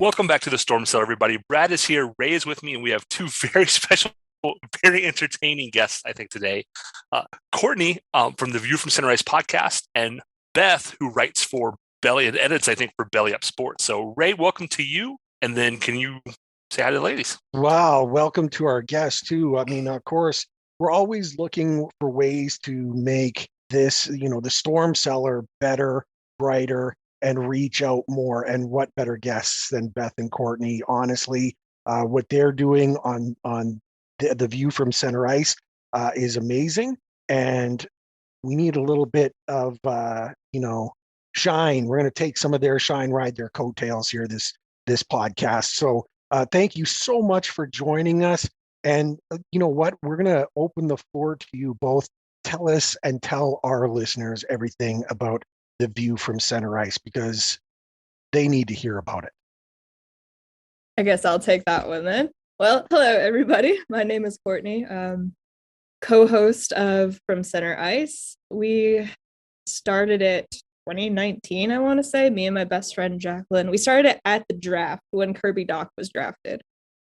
Welcome back to the Storm Cell, everybody. Brad is here, Ray is with me, and we have two very special, very entertaining guests, I think, today. Courtney from the View from Center Ice podcast, and Beth, who writes for Belly and edits, I think, for Belly Up Sports. So, Ray, welcome to you. And then can you say hi to the ladies? Wow, welcome to our guests, too. I mean, of course, we're always looking for ways to make this, the Storm Cellar better, brighter, and reach out more. And what better guests than Beth and Courtney? Honestly, what they're doing on the View from Center Ice is amazing, and we need a little bit of shine. We're going to take some of their shine, ride their coattails here this podcast. So thank you so much for joining us. And you know what? We're going to open the floor to you both. Tell us and tell our listeners everything about the View from Center Ice, because they need to hear about it. I guess I'll take that one then. Well, hello, everybody. My name is Courtney, co-host of From Center Ice. We started it 2019, I want to say, me and my best friend, Jacqueline. We started it at the draft when Kirby Dach was drafted.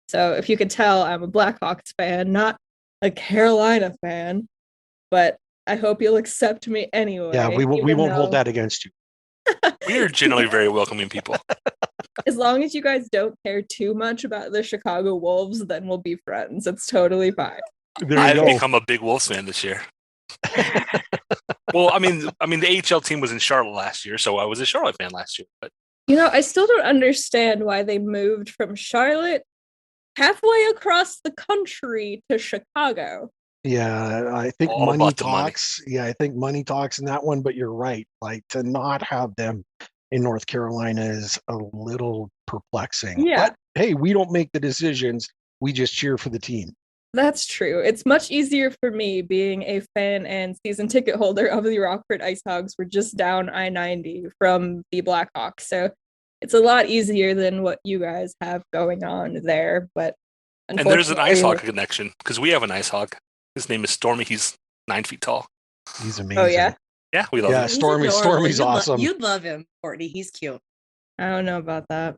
So if you could tell, I'm a Blackhawks fan, not a Carolina fan, but I hope you'll accept me anyway. Yeah, we won't hold that against you. We are generally very welcoming people. As long as you guys don't care too much about the Chicago Wolves, then we'll be friends. It's totally fine. I've become a big Wolves fan this year. Well, I mean, the AHL team was in Charlotte last year, so I was a Charlotte fan last year. But I still don't understand why they moved from Charlotte halfway across the country to Chicago. Yeah, I think money talks. Yeah, I think money talks in that one, but you're right. Like, to not have them in North Carolina is a little perplexing. Yeah. But hey, we don't make the decisions. We just cheer for the team. That's true. It's much easier for me, being a fan and season ticket holder of the Rockford Ice Hogs. We're just down I-90 from the Blackhawks. So it's a lot easier than what you guys have going on there. But and there's an Ice Hog connection, because we have an Ice Hog. His name is Stormy. He's 9 feet tall. He's amazing. Oh, yeah? Yeah, we love him. Stormy's awesome. You'd love him, Courtney. He's cute. I don't know about that.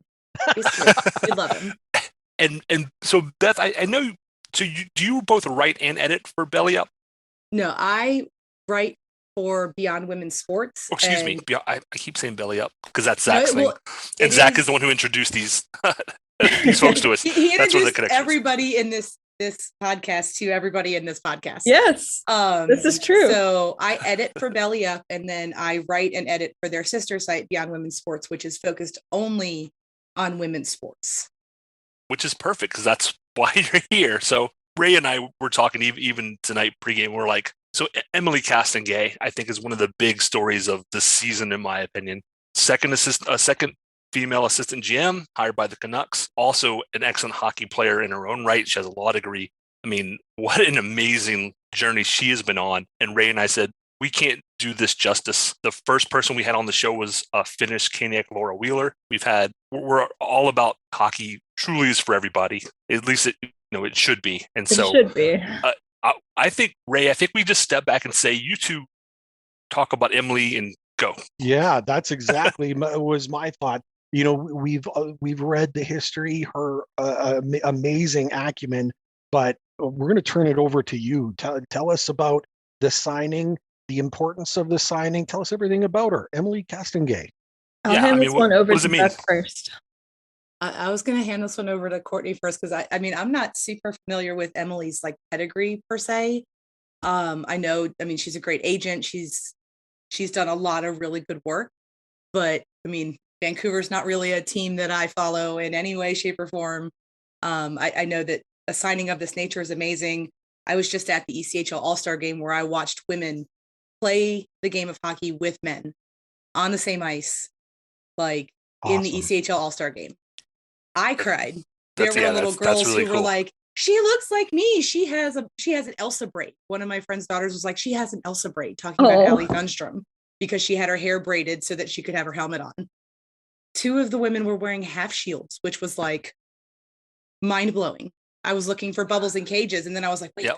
He's cute. You'd love him. And so, Beth, I know. So do you both write and edit for Belly Up? No, I write for Beyond Women's Sports. Oh, excuse me. I keep saying Belly Up because that's Zach's thing. And Zach is the one who introduced these folks to us. He introduced everybody in this podcast to everybody in this podcast. Yes, this is true. So I edit for Belly Up, and then I write and edit for their sister site, Beyond Women's Sports, which is focused only on women's sports. Which is perfect, because that's why you're here. So Ray and I were talking even tonight pregame. We're like, so Emily Castonguay, I think, is one of the big stories of the season, in my opinion. Second female assistant GM hired by the Canucks. Also an excellent hockey player in her own right. She has a law degree. I mean, what an amazing journey she has been on. And Ray and I said, we can't do this justice. The first person we had on the show was Finnish Kaniak Laura Wheeler. We're all about hockey. Truly is for everybody. At least it should be. And so it should be. I think, Ray, we just step back and say, you two talk about Emily and go. Yeah, that's exactly was my thought. We've read the history, her amazing acumen, but we're going to turn it over to you. Tell us about the signing, the importance of the signing. Tell us everything about her, Emily Castonguay. I'll hand this one over to Beth first. I was going to hand this one over to Courtney first, because I'm not super familiar with Emily's pedigree per se. I know, she's a great agent. She's done a lot of really good work, but Vancouver's not really a team that I follow in any way, shape, or form. I know that a signing of this nature is amazing. I was just at the ECHL All-Star game, where I watched women play the game of hockey with men on the same ice, awesome. In the ECHL All-Star game. I cried. There were little girls really who were like, she looks like me. She has an Elsa braid. One of my friend's daughters was like, she has an Elsa braid, talking about Ellie Thunstrom, because she had her hair braided so that she could have her helmet on. Two of the women were wearing half shields, which was mind-blowing. I was looking for bubbles and cages, and then I was like, wait,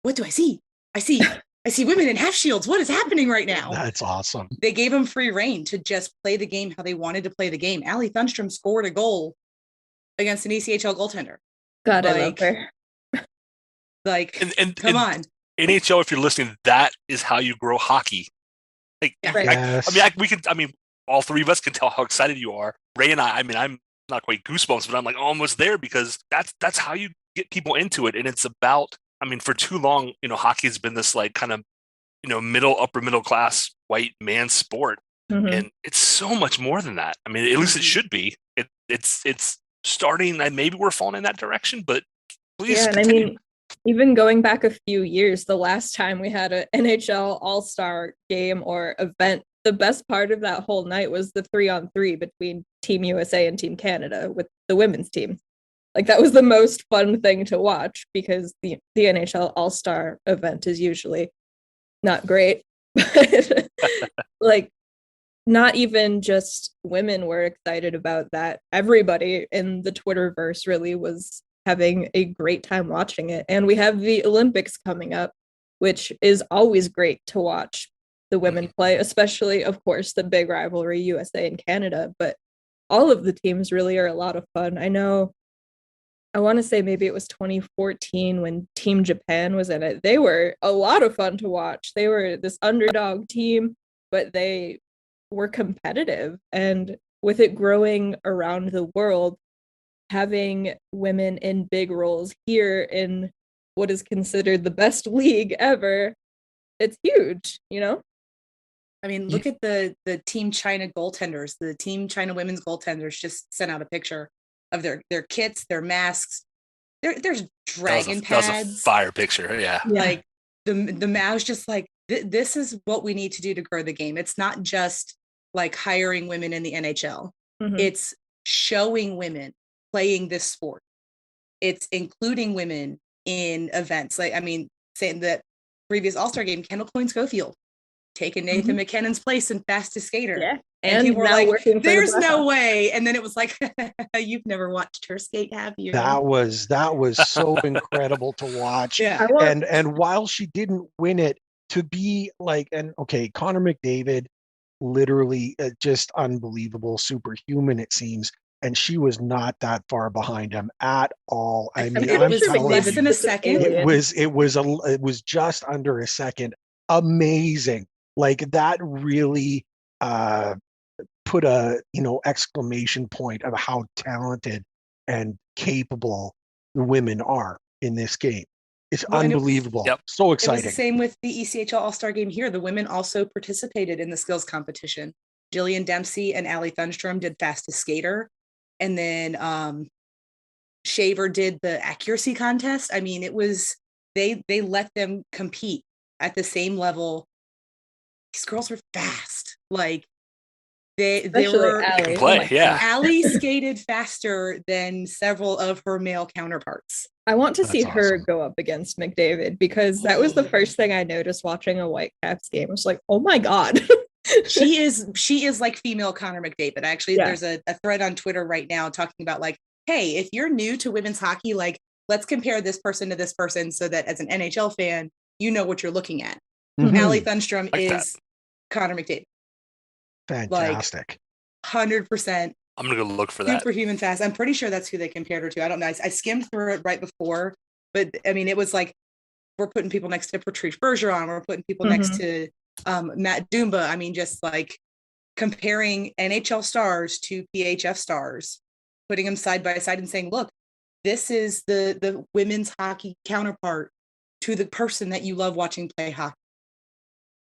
What do I see? I see I see women in half shields. What is happening right now? That's awesome. They gave them free reign to just play the game how they wanted to play the game. Allie Thunstrom scored a goal against an ECHL goaltender. God, I love her. Come on. NHL, if you're listening, that is how you grow hockey. Like, Right. Yes. I mean, all three of us can tell how excited you are. Ray and I mean, I'm not quite goosebumps, but I'm like almost there because that's how you get people into it. And it's about, I mean, for too long, hockey has been this like kind of, upper middle class white man sport. Mhm. And it's so much more than that. I mean, at least it should be. It's starting, and maybe we're falling in that direction, but please Yeah, and I continue. mean, even going back a few years, the last time we had an NHL All-Star game or event, the best part of that whole night was the 3-on-3 between Team USA and Team Canada with the women's team. Like that was the most fun thing to watch because the NHL All-Star event is usually not great. But like not even just women were excited about that. Everybody in the Twitterverse really was having a great time watching it. And we have the Olympics coming up, which is always great to watch the women play, especially, of course, the big rivalry, USA and Canada. But all of the teams really are a lot of fun. I want to say maybe it was 2014 when Team Japan was in it. They were a lot of fun to watch. They were this underdog team, but they were competitive. And with it growing around the world, having women in big roles here in what is considered the best league ever, it's huge, I mean, look at the Team China goaltenders. The Team China women's goaltenders just sent out a picture of their kits, their masks. There's dragon pads. That was a fire picture, yeah. Like the mouse, just like this is what we need to do to grow the game. It's not just like hiring women in the NHL. Mhm. It's showing women playing this sport. It's including women in events. Like, I mean, saying that previous All-Star game, Kendall Coyne Schofield taking Nathan McKinnon's place in fastest skater. Yeah. And people were now like, working for the there's no Blackhawks. way. And then it was like, you've never watched her skate, have you? That was so incredible to watch. Yeah. And while she didn't win it, to be like, and okay, Connor McDavid, literally just unbelievable, superhuman it seems, and she was not that far behind him at all. I mean, it I'm was telling less you, than a second. it was just under a second. Amazing. Like that really put a exclamation point of how talented and capable the women are in this game. It's unbelievable. Yep. So It exciting. was the same with the ECHL All-Star game here. The women also participated in the skills competition. Jillian Dempsey and Allie Thunstrom did fastest skater. And then Shaver did the accuracy contest. I mean, it was, they let them compete at the same level. These girls were fast. Like they Especially were Allie. Play, Oh my yeah. God. Allie skated faster than several of her male counterparts. I want to see That's her awesome. go up against McDavid because that was the first thing I noticed watching a Whitecaps game. I was like, oh my God. She is like female Connor McDavid. Actually, there's a thread on Twitter right now talking about like, hey, if you're new to women's hockey, like let's compare this person to this person so that as an NHL fan, you know what you're looking at. Mhm. Allie Thunstrom Like is Connor McDavid. Fantastic. 100% I'm gonna go look for that. superhuman fast. I'm pretty sure that's who they compared her to. I don't know. I skimmed through it right before, but I mean, it was like we're putting people next to Patrice Bergeron. We're putting people next to Matt Dumba. I mean, just like comparing NHL stars to PHF stars, putting them side by side and saying, look, this is the women's hockey counterpart to the person that you love watching play hockey.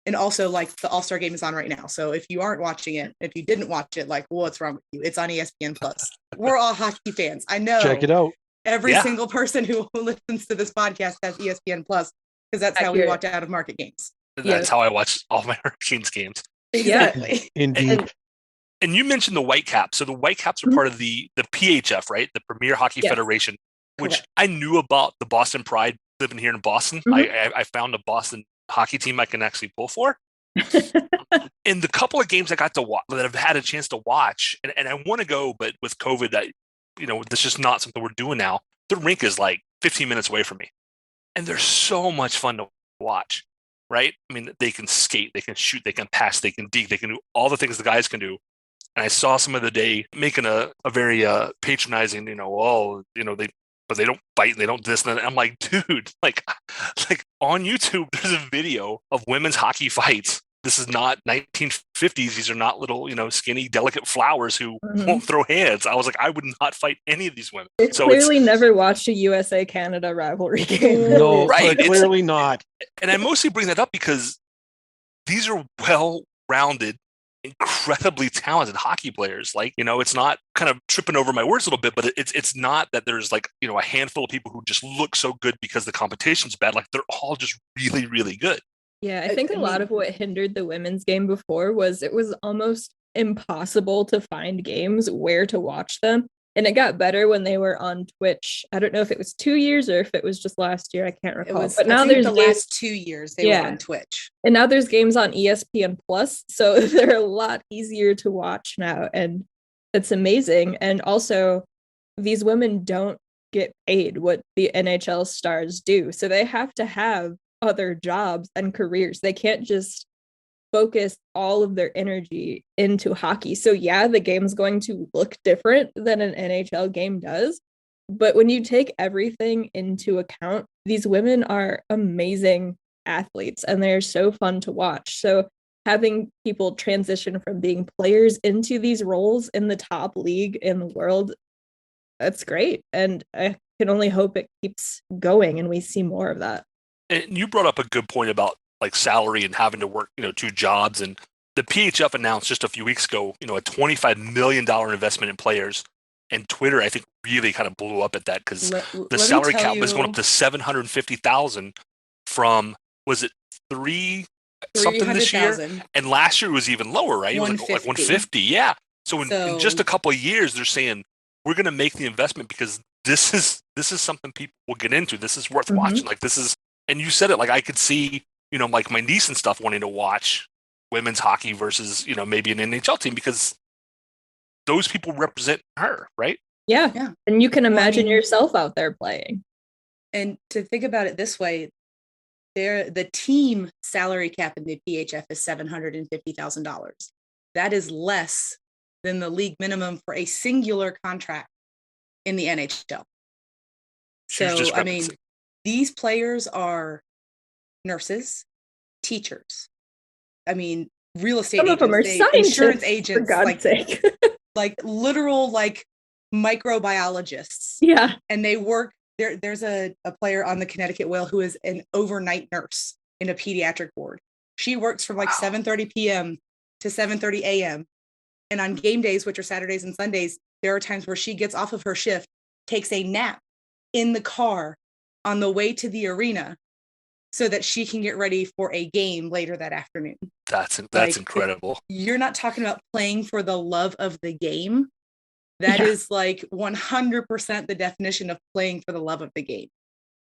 And also, like, the All-Star game is on right now. So if you aren't watching it, if you didn't watch it, like, what's wrong with you? It's on ESPN Plus. We're all hockey fans. I know. Check it out. Every single person who listens to this podcast has ESPN Plus because that's how we watch out of market games. That's how I watch all my Hurricanes games. Exactly. Indeed. And you mentioned the Whitecaps. So the Whitecaps are part of the PHF, right? The Premier Hockey Federation, which Correct. I knew about the Boston Pride living here in Boston. I found a Boston hockey team I can actually pull for. In the couple of games I got to watch, that I've had a chance to watch, and I want to go, but with COVID, that's just not something we're doing now. The rink is like 15 minutes away from me, and they're so much fun to watch. right? I mean, they can skate, they can shoot, they can pass, they can deke, they can do all the things the guys can do. And I saw some of the day making a very patronizing, but they don't fight and they don't this and that. I'm like, dude, like on YouTube, there's a video of women's hockey fights. This is not 1950s. These are not little, skinny, delicate flowers who won't throw hands. I was like, I would not fight any of these women. You clearly never watched a USA-Canada rivalry game. No, right? Clearly not. And I mostly bring that up because these are well-rounded, incredibly talented hockey players. Like, it's not kind of tripping over my words a little bit, but it's not that there's like, a handful of people who just look so good because the competition's bad. Like, they're all just really, really good. Yeah, I think a lot of what hindered the women's game before was it was almost impossible to find games where to watch them. And it got better when they were on Twitch. I don't know if it was 2 years or if it was just last year. I can't recall. But now there's the last 2 years they were on Twitch. And now there's games on ESPN Plus. So they're a lot easier to watch now. And it's amazing. And also, these women don't get paid what the NHL stars do. So they have to have other jobs and careers. They can't just focus all of their energy into hockey. So yeah, the game's going to look different than an NHL game does. But when you take everything into account, these women are amazing athletes and they're so fun to watch. So having people transition from being players into these roles in the top league in the world, that's great. And I can only hope it keeps going and we see more of that. And you brought up a good point about like salary and having to work, 2 jobs. And the PHF announced just a few weeks ago, a $25 million investment in players. And Twitter, I think, really kind of blew up at that because the salary cap was going up to $750,000 from, was it 3 something this year? And last year was even lower, right? It was like 150. Yeah. So in just a couple of years, they're saying we're going to make the investment because this is something people will get into. This is worth watching. Like this is. And you said it, like I could see, like my niece and stuff wanting to watch women's hockey versus, maybe an NHL team because those people represent her, right? Yeah. And you can imagine yourself out there playing. And to think about it this way, the team salary cap in the PHF is $750,000. That is less than the league minimum for a singular contract in the NHL. So, I mean, these players are nurses, teachers. I mean, real estate agents, some of them are scientists, insurance agents, for God's sake. like literal microbiologists. Yeah. And they work there. There's a player on the Connecticut Whale who is an overnight nurse in a pediatric ward. She works from 7:30 p.m. to 7:30 a.m. And on game days, which are Saturdays and Sundays, there are times where she gets off of her shift, takes a nap in the car on the way to the arena so that she can get ready for a game later that afternoon. That's incredible. You're not talking about playing for the love of the game. That is 100% the definition of playing for the love of the game.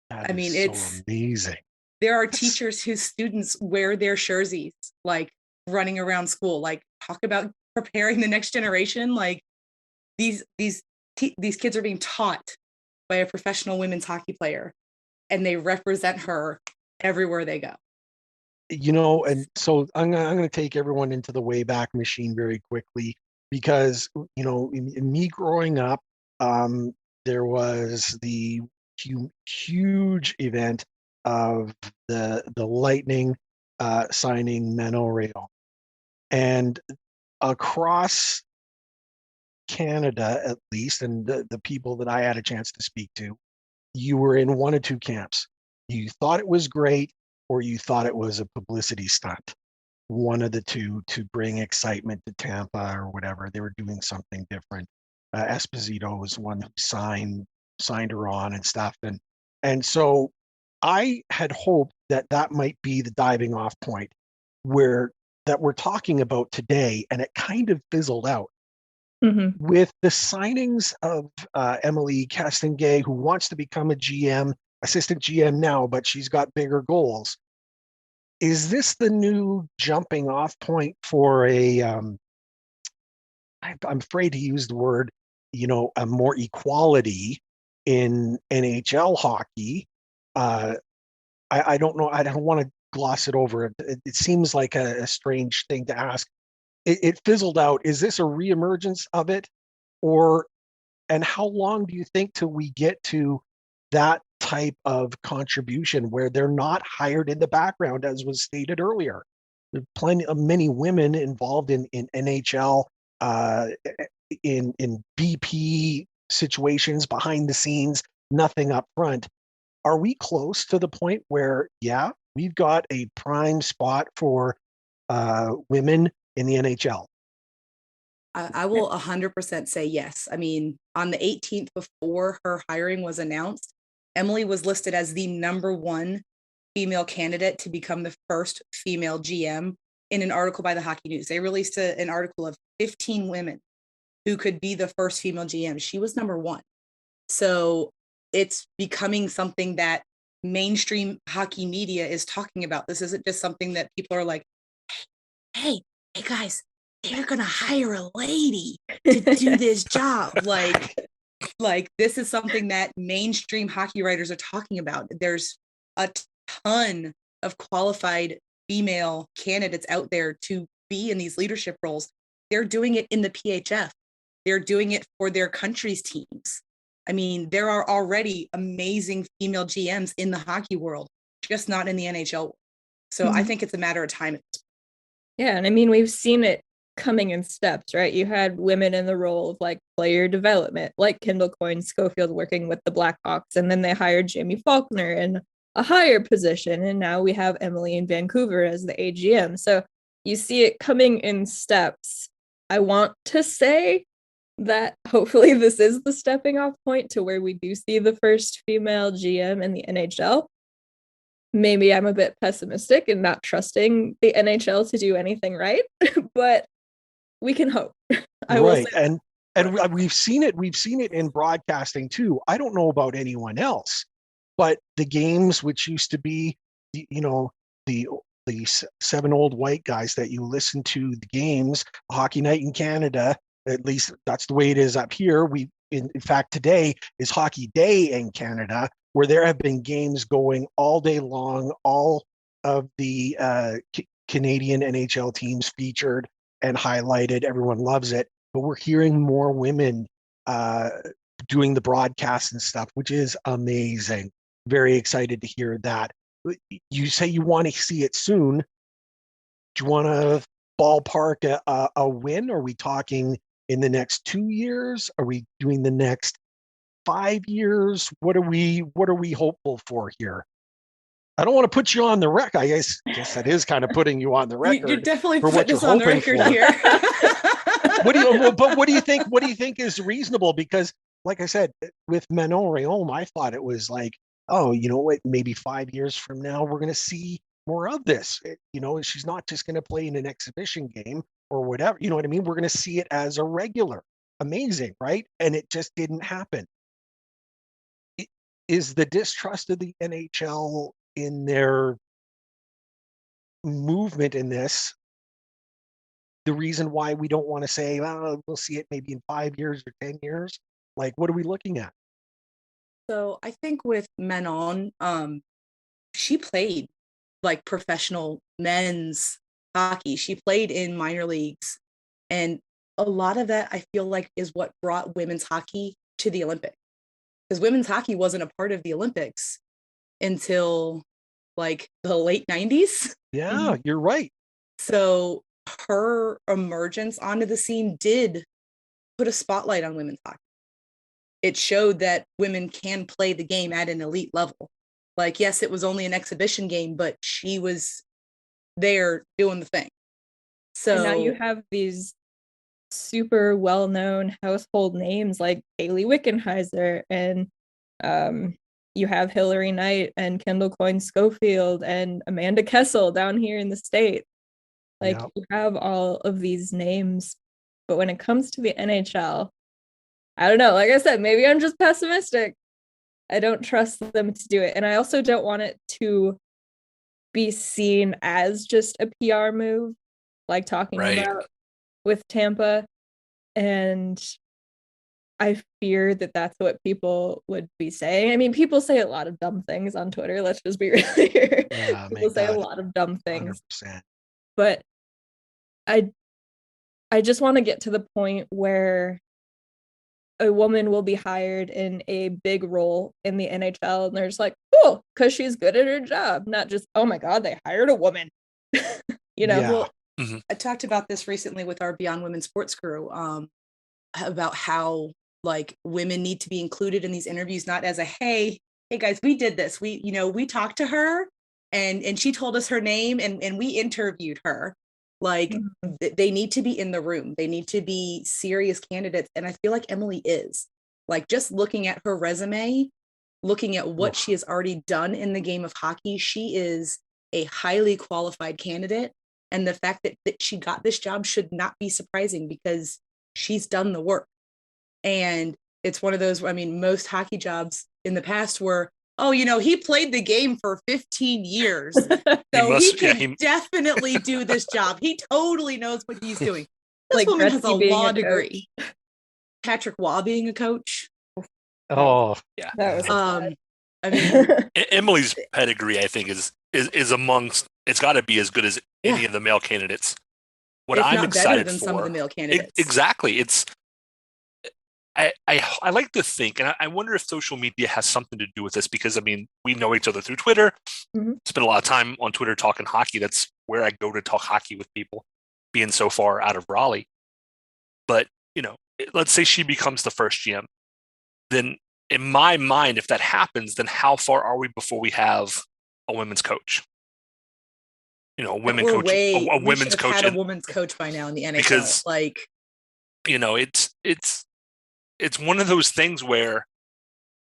It's amazing. There are teachers whose students wear their jerseys, running around school, talk about preparing the next generation. These kids are being taught by a professional women's hockey player, and they represent her everywhere they go. And so I'm going to take everyone into the Wayback Machine very quickly because, in me growing up, there was the huge event of the Lightning signing Manon Rhéaume. And across Canada, at least, and the people that I had a chance to speak to, you were in one of 2 camps. You thought it was great, or you thought it was a publicity stunt. One of the two to bring excitement to Tampa or whatever. They were doing something different. Esposito was one who signed her on and stuff. And so I had hoped that might be the diving off point that we're talking about today, and it kind of fizzled out. Mm-hmm. With the signings of Emily Castonguay, who wants to become a GM, assistant GM now, but she's got bigger goals. Is this the new jumping off point for I'm afraid to use the word, a more equality in NHL hockey? I don't know. I don't want to gloss it over. It seems like a strange thing to ask. It fizzled out. Is this a reemergence of it, or and how long do you think till we get to that type of contribution where they're not hired in the background, as was stated earlier? There are plenty of many women involved in NHL, in BP situations behind the scenes, nothing up front. Are we close to the point where, yeah, we've got a prime spot for women in the NHL? I will 100% say yes. I mean, on the 18th, before her hiring was announced, Emily was listed as the number one female candidate to become the first female GM in an article by the Hockey News. They released an article of 15 women who could be the first female GM. She was number one. So it's becoming something that mainstream hockey media is talking about. This isn't just something that people are like, hey guys, they're gonna hire a lady to do this job. Like this is something that mainstream hockey writers are talking about. There's a ton of qualified female candidates out there to be in these leadership roles. They're doing it in the PHF. They're doing it for their country's teams. I mean, there are already amazing female GMs in the hockey world, just not in the NHL. So I think it's a matter of time. Yeah, and I mean, we've seen it coming in steps, right? You had women in the role of like player development, like Kendall Coyne Schofield working with the Blackhawks, and then they hired Jamie Faulkner in a higher position, and now we have Emily in Vancouver as the AGM. So you see it coming in steps. I want to say that hopefully this is the stepping off point to where we do see the first female GM in the NHL. Maybe I'm a bit pessimistic and not trusting the NHL to do anything right, but we can hope. Right. And we've seen it in broadcasting too. I don't know about anyone else, but the games which used to be the 7 old white guys that you listen to the games, Hockey Night in Canada, at least that's the way it is up here. We in fact today is Hockey Day in Canada, where there have been games going all day long, all of the Canadian NHL teams featured and highlighted. Everyone loves it, but we're hearing more women doing the broadcast and stuff, which is amazing. Very excited to hear that. You say you want to see it soon. Do you want to ballpark a win? Are we talking in the next 2 years? Are we doing the next 5 years? What are we hopeful for here? I don't want to put you on the record. I guess that is kind of putting you on the record. You're definitely for what putting us on the record here. What do you think? What do you think is reasonable? Because, like I said, with Manon Rhéaume, I thought it was like, oh, you know what? Maybe 5 years from now, we're going to see more of this. She's not just going to play in an exhibition game or whatever. You know what I mean? We're going to see it as a regular. Amazing, right? And it just didn't happen. Is the distrust of the NHL in their movement in this the reason why we don't want to say, well, we'll see it maybe in 5 years or 10 years? Like, what are we looking at? So I think with Manon, she played like professional men's hockey. She played in minor leagues. And a lot of that, I feel like, is what brought women's hockey to the Olympics. Because women's hockey wasn't a part of the Olympics until like the late 90s. Yeah, you're right. So her emergence onto the scene did put a spotlight on women's hockey. It showed that women can play the game at an elite level. Like, yes, it was only an exhibition game, but she was there doing the thing. So and now you have these super well-known household names like Hayley Wickenheiser, and you have Hillary Knight and Kendall Coyne Schofield and Amanda Kessel down here in the States. Like, you have all of these names, but when it comes to the NHL, I don't know. Like I said, maybe I'm just pessimistic. I don't trust them to do it. And I also don't want it to be seen as just a PR move, like talking about with Tampa. And I fear that that's what people would be saying. I mean, people say a lot of dumb things on Twitter. Let's just be real here. Yeah, People my say a God, lot of dumb things, 100%. but I I just want to get to the point where a woman will be hired in a big role in the NHL and they're just like, cool, because she's good at her job, not just, oh my God, they hired a woman. Yeah. Well, I talked about this recently with our Beyond Women Sports crew, about how like women need to be included in these interviews, not as a hey guys, we did this. We talked to her and she told us her name and we interviewed her. Like they need to be in the room. They need to be serious candidates. And I feel like Emily is. Like just looking at her resume, looking at what she has already done in the game of hockey, she is a highly qualified candidate. And the fact that she got this job should not be surprising because she's done the work. And it's one of those, I mean, most hockey jobs in the past were, oh, he played the game for 15 years. So he can definitely do this job. He totally knows what he's doing. This like woman has a Gretzky law degree. Patrick Waugh being a coach. Oh, Yeah. That was I mean, Emily's pedigree, I think, is amongst. It's got to be as good as any of the male candidates. What if I'm not excited better than for, some of the male candidates. Exactly. It's. I like to think, and I wonder if social media has something to do with this because I mean we know each other through Twitter. Spend a lot of time on Twitter talking hockey. That's where I go to talk hockey with people, being so far out of Raleigh. But let's say she becomes the first GM, then in my mind, if that happens, then how far are we before we have a women's coach? A women's coach. A women's coach. Had a women's coach by now in the NHL. Because it's one of those things where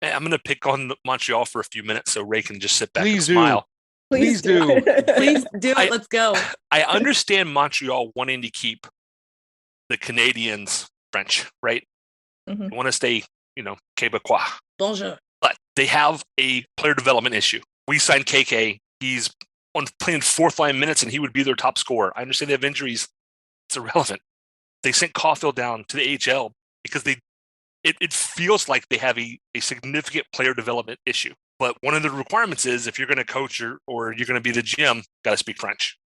I'm going to pick on Montreal for a few minutes so Ray can just sit back and smile. Please do. Please do it. Let's go. I understand Montreal wanting to keep the Canadians French, right? They want to stay, Quebecois. Bonjour. But they have a player development issue. We signed KK. He's playing fourth line minutes and he would be their top scorer. I understand they have injuries. It's irrelevant. They sent Caulfield down to the AHL because it feels like they have a significant player development issue. But one of the requirements is if you're going to coach or you're going to be the GM, got to speak French.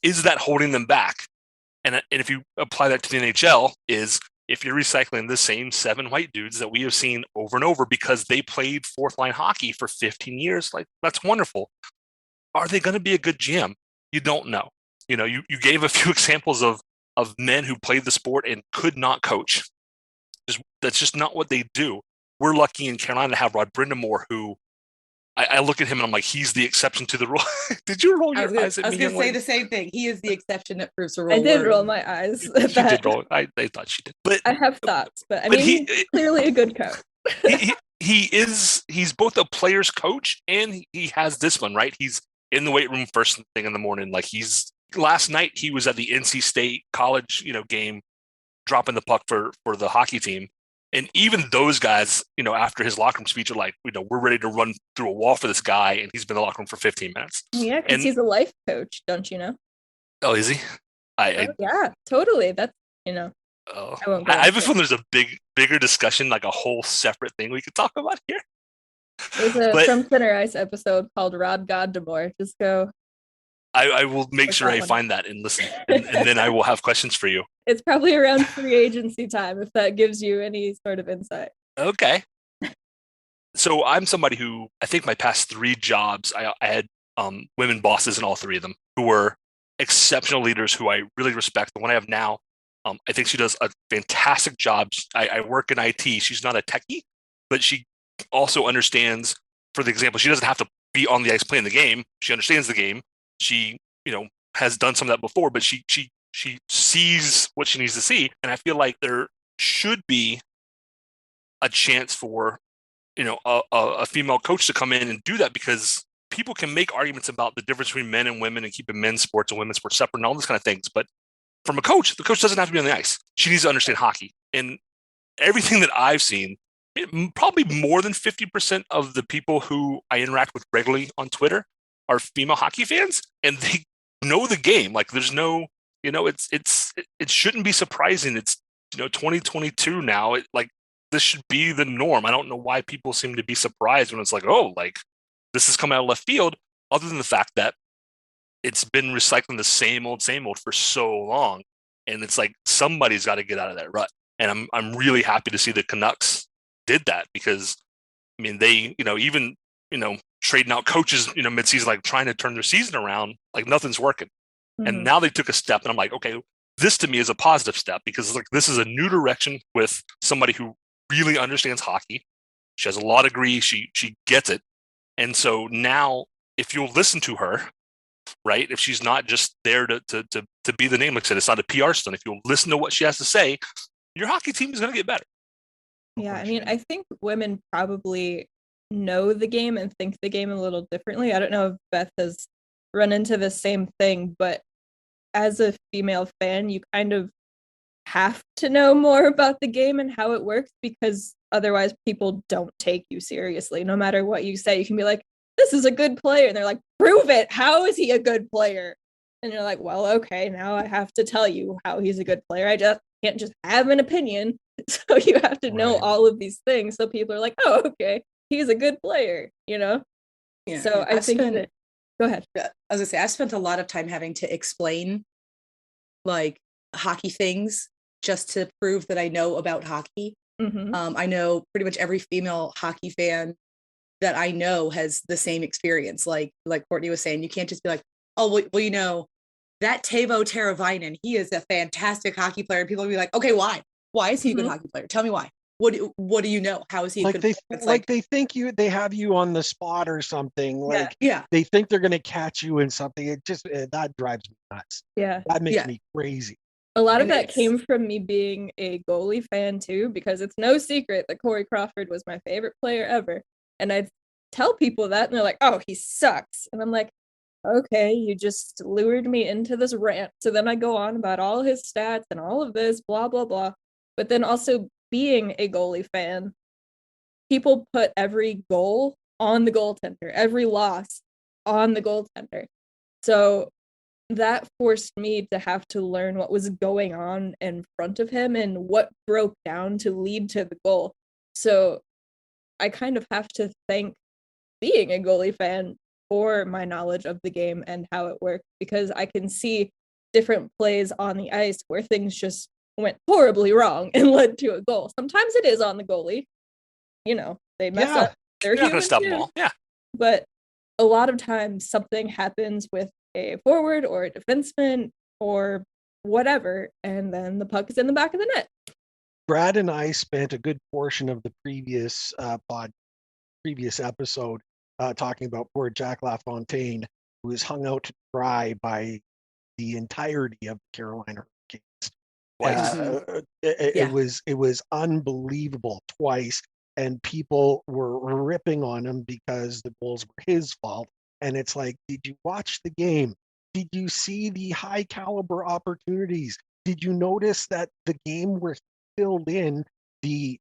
Is that holding them back? And if you apply that to the NHL, is if you're recycling the same 7 white dudes that we have seen over and over because they played fourth line hockey for 15 years, like that's wonderful. Are they going to be a good GM? You don't know. You gave a few examples of men who played the sport and could not coach. That's just not what they do. We're lucky in Carolina to have Rod Brindamore, who I look at him and I'm like, he's the exception to the rule. Did you roll your eyes at me? I was going to say the same thing. He is the exception that proves the rule. I did roll my eyes. She did roll. I thought she did. But I have thoughts, but I mean, he's clearly a good coach. He's both a player's coach and he has discipline, right? He's in the weight room first thing in the morning. Like last night he was at the NC State college, game, dropping the puck for the hockey team. And even those guys, after his locker room speech are like, we're ready to run through a wall for this guy. And he's been in the locker room for 15 minutes. Yeah, because he's a life coach, don't you know? Oh, is he? Yeah, totally. That's, I have a feeling there's a bigger discussion, like a whole separate thing we could talk about here. There's a From Center Ice episode called Rod Goddamore. Just go. I will make sure I find that and listen, and then I will have questions for you. It's probably around free agency time, if that gives you any sort of insight. Okay. So I'm somebody who, I think my past 3 jobs, I had women bosses in all 3 of them who were exceptional leaders who I really respect. The one I have now, I think she does a fantastic job. I work in IT. She's not a techie, but she also understands, for the example, she doesn't have to be on the ice playing the game. She understands the game. She, has done some of that before, but she sees what she needs to see. And I feel like there should be a chance for, a female coach to come in and do that because people can make arguments about the difference between men and women and keeping men's sports and women's sports separate and all those kind of things. But from a coach, the coach doesn't have to be on the ice. She needs to understand hockey. And everything that I've seen, probably more than 50% of the people who I interact with regularly on Twitter are female hockey fans, and they know the game. Like there's no, it shouldn't be surprising. It's 2022 now. this should be the norm. I don't know why people seem to be surprised when it's like, oh, like this has come out of left field, other than the fact that it's been recycling the same old for so long. And it's like somebody's got to get out of that rut. And I'm really happy to see the Canucks did that, because I mean, they, even, trading out coaches, midseason, like trying to turn their season around, like nothing's working. And now they took a step, and I'm like, okay, this to me is a positive step, because like this is a new direction with somebody who really understands hockey. She has a law degree. She gets it. And so now, if you'll listen to her, right, if she's not just there to be the name, like I said, it's not a PR stunt. If you'll listen to what she has to say, your hockey team is going to get better. Yeah, I mean, I think women probably know the game and think the game a little differently. I don't know if Beth has run into the same thing, but as a female fan, you kind of have to know more about the game and how it works, because otherwise people don't take you seriously. No matter what you say, you can be like, this is a good player. And they're like, prove it. How is he a good player? And you're like, well, okay, now I have to tell you how he's a good player. I just can't just have an opinion. So you have to know all of these things. So people are like, oh, okay, he's a good player, Yeah. So I think that, go ahead. I was gonna say, I've spent a lot of time having to explain like hockey things just to prove that I know about hockey. I know pretty much every female hockey fan that I know has the same experience. Like Courtney was saying, you can't just be like, oh, well, that Teuvo Teravainen, he is a fantastic hockey player. And people will be like, okay, why? Why is he a good hockey player? Tell me why. What do you know? How is he a good player? They think they have you on the spot or something. Like, yeah. They think they're going to catch you in something. It just, that drives me nuts. Yeah. That makes me crazy. A lot of that came from me being a goalie fan too, because it's no secret that Corey Crawford was my favorite player ever. And I'd tell people that, and they're like, oh, he sucks. And I'm like, okay, you just lured me into this rant. So then I go on about all his stats and all of this, blah, blah, blah. But then also being a goalie fan, people put every goal on the goaltender, every loss on the goaltender. So that forced me to have to learn what was going on in front of him and what broke down to lead to the goal. So I kind of have to thank being a goalie fan for my knowledge of the game and how it works, because I can see different plays on the ice where things just went horribly wrong and led to a goal. Sometimes it is on the goalie. They mess up. They're not going to stop too. them all. Yeah. But a lot of times something happens with a forward or a defenseman or whatever, and then the puck is in the back of the net. Brad and I spent a good portion of the previous episode talking about poor Jack LaFontaine, who was hung out to dry by the entirety of the Carolina Hurricanes. It was unbelievable twice, and people were ripping on him because the goals were his fault. And it's like, did you watch the game? Did you see the high caliber opportunities? Did you notice that the game where he filled in he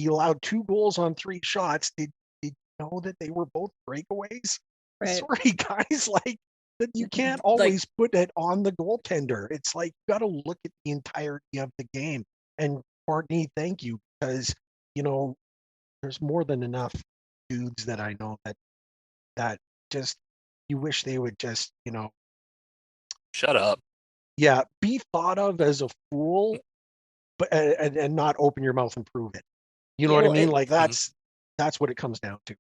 allowed 2 goals on 3 shots? Did you know that they were both breakaways? Right. Sorry, guys, like that you can't always put it on the goaltender. It's like you got to look at the entirety of the game. And Courtney, thank you, because there's more than enough dudes that I know that just you wish they would just shut up. Yeah, be thought of as a fool, but and not open your mouth and prove it. You know what I mean? Like that's what it comes down to.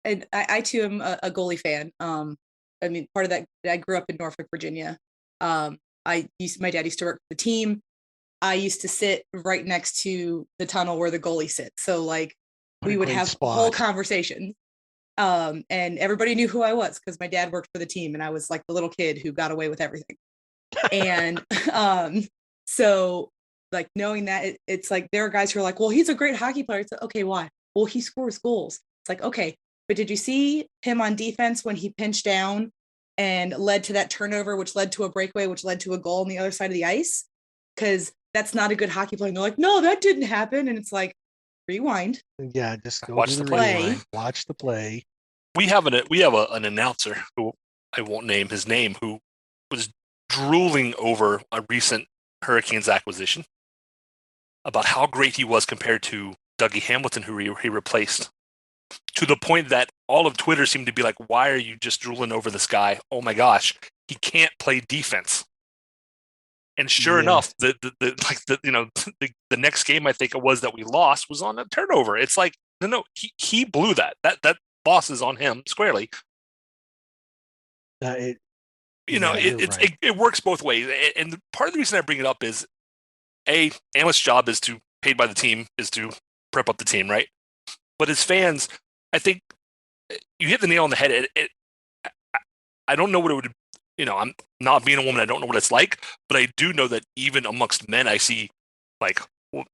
And I too am a goalie fan. I mean, part of that, I grew up in Norfolk, Virginia. My dad used to work for the team. I used to sit right next to the tunnel where the goalie sits. So like we would have whole conversations. And everybody knew who I was because my dad worked for the team, and I was like the little kid who got away with everything. And so like knowing that it's like there are guys who are like, well, he's a great hockey player. It's like, okay, why? Well, he scores goals. It's like, okay, but did you see him on defense when he pinched down and led to that turnover, which led to a breakaway, which led to a goal on the other side of the ice? Because that's not a good hockey player. And they're like, no, that didn't happen. And it's like, rewind. Yeah, just go watch the play. Rewind, watch the play. We have an announcer who I won't name his name, who was drooling over a recent Hurricanes acquisition. about how great he was compared to Dougie Hamilton, who he replaced, to the point that all of Twitter seemed to be like, why are you just drooling over this guy? Oh my gosh, he can't play defense. And sure enough, the next game I think it was that we lost was on a turnover. It's like, no, he blew that. That loss is on him squarely. It works both ways. And part of the reason I bring it up is, analyst's job is to, paid by the team, is to prep up the team, right? But as fans, I think you hit the nail on the head. I don't know what it would, I'm not being a woman, I don't know what it's like, but I do know that even amongst men, I see like,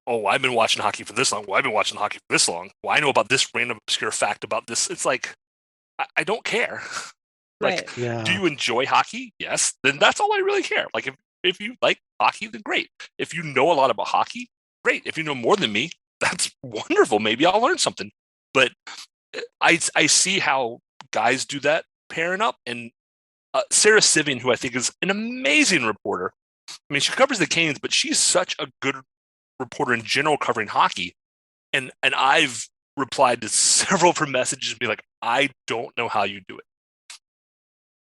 oh, I've been watching hockey for this long. Well, I've been watching hockey for this long. Well, I know about this random obscure fact about this. It's like, I don't care. Like, do you enjoy hockey? Yes. Then that's all I really care. Like, if you like hockey, then great. If you know a lot about hockey, great. If you know more than me, that's wonderful. Maybe I'll learn something. But I see how guys do that pairing up. And Sarah Sivian, who I think is an amazing reporter. I mean, she covers the Canes, but she's such a good reporter in general covering hockey. And I've replied to several of her messages and be like, I don't know how you do it.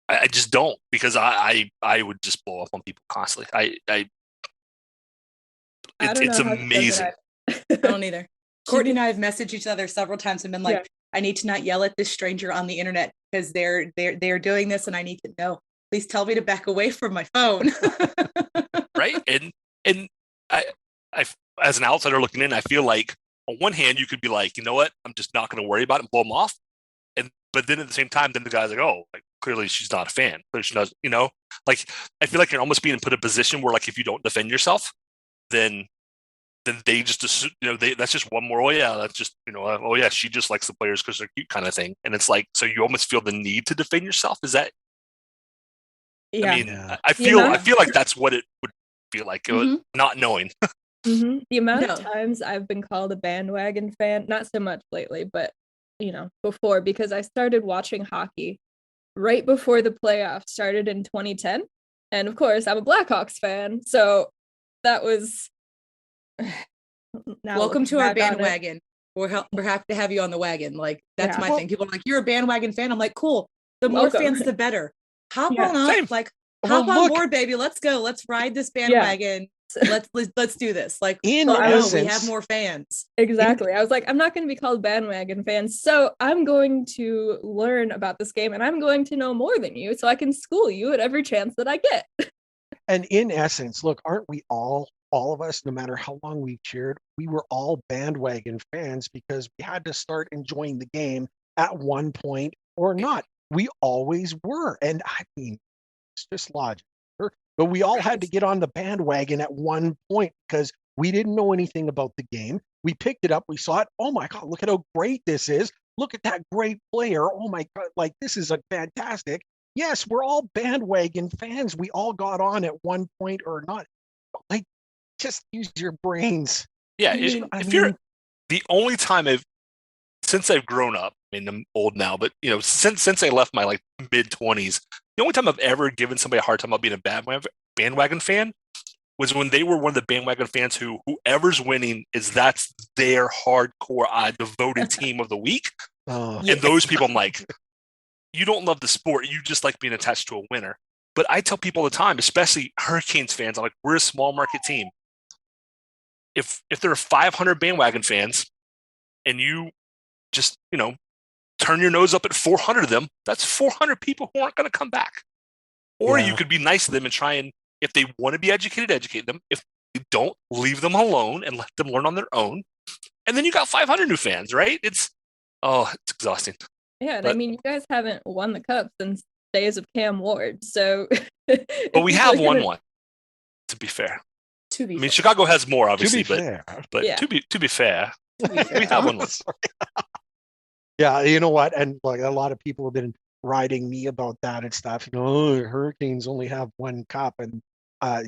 I just don't, because I would just blow up on people constantly. It's amazing. I don't either. Courtney and I have messaged each other several times and been like, I need to not yell at this stranger on the internet because they're doing this and I need to know. Please tell me to back away from my phone. Right. And I as an outsider looking in, I feel like on one hand you could be like, you know what, I'm just not going to worry about it and blow them off. But then at the same time, then the guy's like, oh, like clearly she's not a fan. Clearly she doesn't, like I feel like you're almost being put in a position where like if you don't defend yourself, then they just assume, that's just one more. Oh yeah, that's just oh yeah, she just likes the players because they're cute, kind of thing. And it's like, so you almost feel the need to defend yourself. Is that? Yeah. I mean, I feel like that's what it would feel like, not knowing. Mm-hmm. The amount of times I've been called a bandwagon fan, not so much lately, but before, because I started watching hockey right before the playoffs started in 2010, and of course I'm a Blackhawks fan, so that was. Welcome to our bandwagon. We're happy to have you on the wagon. Like that's my thing. People are like, you're a bandwagon fan. I'm like, cool. The more fans, the better. Hop on up. Same. Like hop on board, baby. Let's go. Let's ride this bandwagon. Let's do this. Like, we have more fans. Exactly. I was like, I'm not going to be called bandwagon fans, so I'm going to learn about this game and I'm going to know more than you so I can school you at every chance that I get. And in essence, look, aren't we all of us, no matter how long we've cheered, we were all bandwagon fans because we had to start enjoying the game at one point or not. We always were. And I mean, it's just logic. But we all had to get on the bandwagon at one point because we didn't know anything about the game. We picked it up. We saw it. Oh my God, look at how great this is. Look at that great player. Oh my God, like this is a fantastic. Yes, we're all bandwagon fans. We all got on at one point or not. Like, just use your brains. Yeah, you're the only time since I've grown up, I mean, I'm old now, but since I left my like mid-20s, the only time I've ever given somebody a hard time about being a bandwagon fan was when they were one of the bandwagon fans whoever's winning that's their hardcore devoted team of the week. And those people, I'm like, you don't love the sport, you just like being attached to a winner. But I tell people all the time, especially Hurricanes fans, I'm like, we're a small market team. If there are 500 bandwagon fans and you just, turn your nose up at 400 of them, that's 400 people who aren't going to come back. Or you could be nice to them and try and, if they want to be educated, educate them. If you don't, leave them alone and let them learn on their own. And then you got 500 new fans, right? It's exhausting. Yeah, and I mean, you guys haven't won the cup since days of Cam Ward, so. But we have won one, to be fair. I mean, Chicago has more, obviously, but to be fair, we have one. Yeah, you know what? And like a lot of people have been writing me about that and stuff. Hurricanes only have one cup, and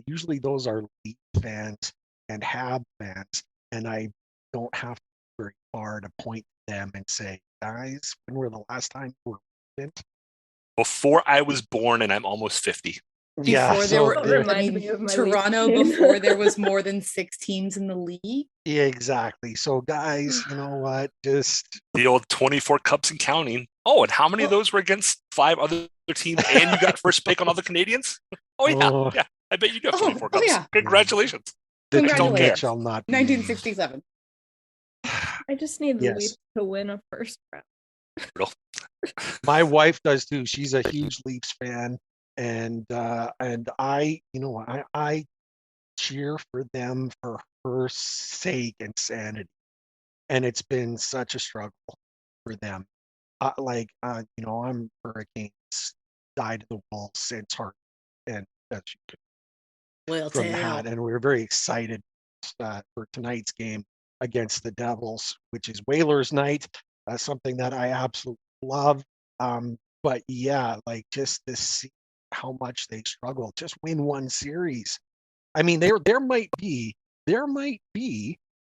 usually those are Leaf fans and Hab fans, and I don't have to go very far to point to them and say, guys, when were the last time you were in? Before I was born, and I'm almost 50. Yeah, Before there so were, Don't there- I remind mean, me of my Toronto Leafs. before there was more than 6 teams in the league. yeah, exactly. So guys, you know what? Just The old 24 cups and counting. Oh, and how many of those were against 5 other teams? And you got first pick on all the Canadians? Oh yeah, Oh. yeah. I bet you do have Oh, 24 oh, cups. yeah. Congratulations. the Don't team Congratulations. that shall not be 1967. I just need the Yes. Leafs to win a first round. My wife does too. She's a huge Leafs fan, and I, you know, I cheer for them for her sake and sanity. And it's been such a struggle for them. You know, I'm Hurricanes died to the wolves since heart, and that's Well, from that. And we're very excited for tonight's game against the Devils, which is Whalers night. Something that I absolutely love. But yeah, like just to see how much they struggle, just win one series. I mean, there might be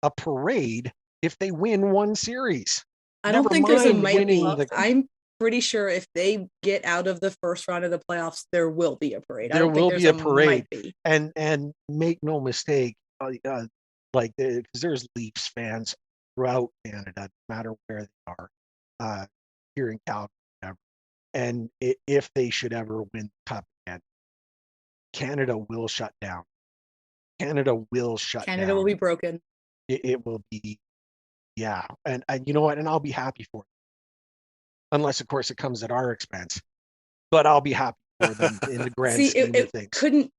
a parade if they win one series. I don't Never think there's a mind might winning be. the- I'm pretty sure if they get out of the first round of the playoffs, there will be a parade. I There don't think will there's be a parade. might be. And make no mistake, because there's Leafs fans throughout Canada, no matter where they are, here in Calgary, whatever. And if they should ever win the cup again, Canada will shut down. Canada will shut Canada down. will be broken. It will be, yeah. And you know what? And I'll be happy for it. Unless, of course, it comes at our expense. But I'll be happy for them in the grand See, scheme of it things. couldn't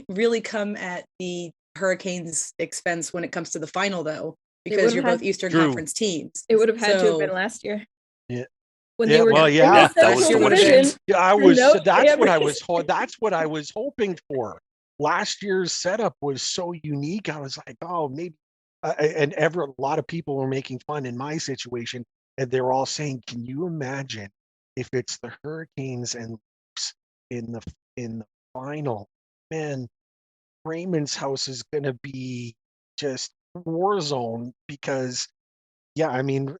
really come at the Hurricanes' expense when it comes to the final, though, because would've you're had- both Eastern True. Conference teams. It would have had to have So- been last year. Yeah. When Yeah, they were well, in yeah. the Yeah, that was Central the winning Division. games. Yeah, I for was. no That's what I damn was. That's what I was hoping for. Last year's setup was so unique. I was like, oh, maybe. A lot of people were making fun in my situation, and they're all saying, "Can you imagine if it's the Hurricanes and Leafs in the final? Man, Raymond's house is going to be just war zone because." Yeah, I mean,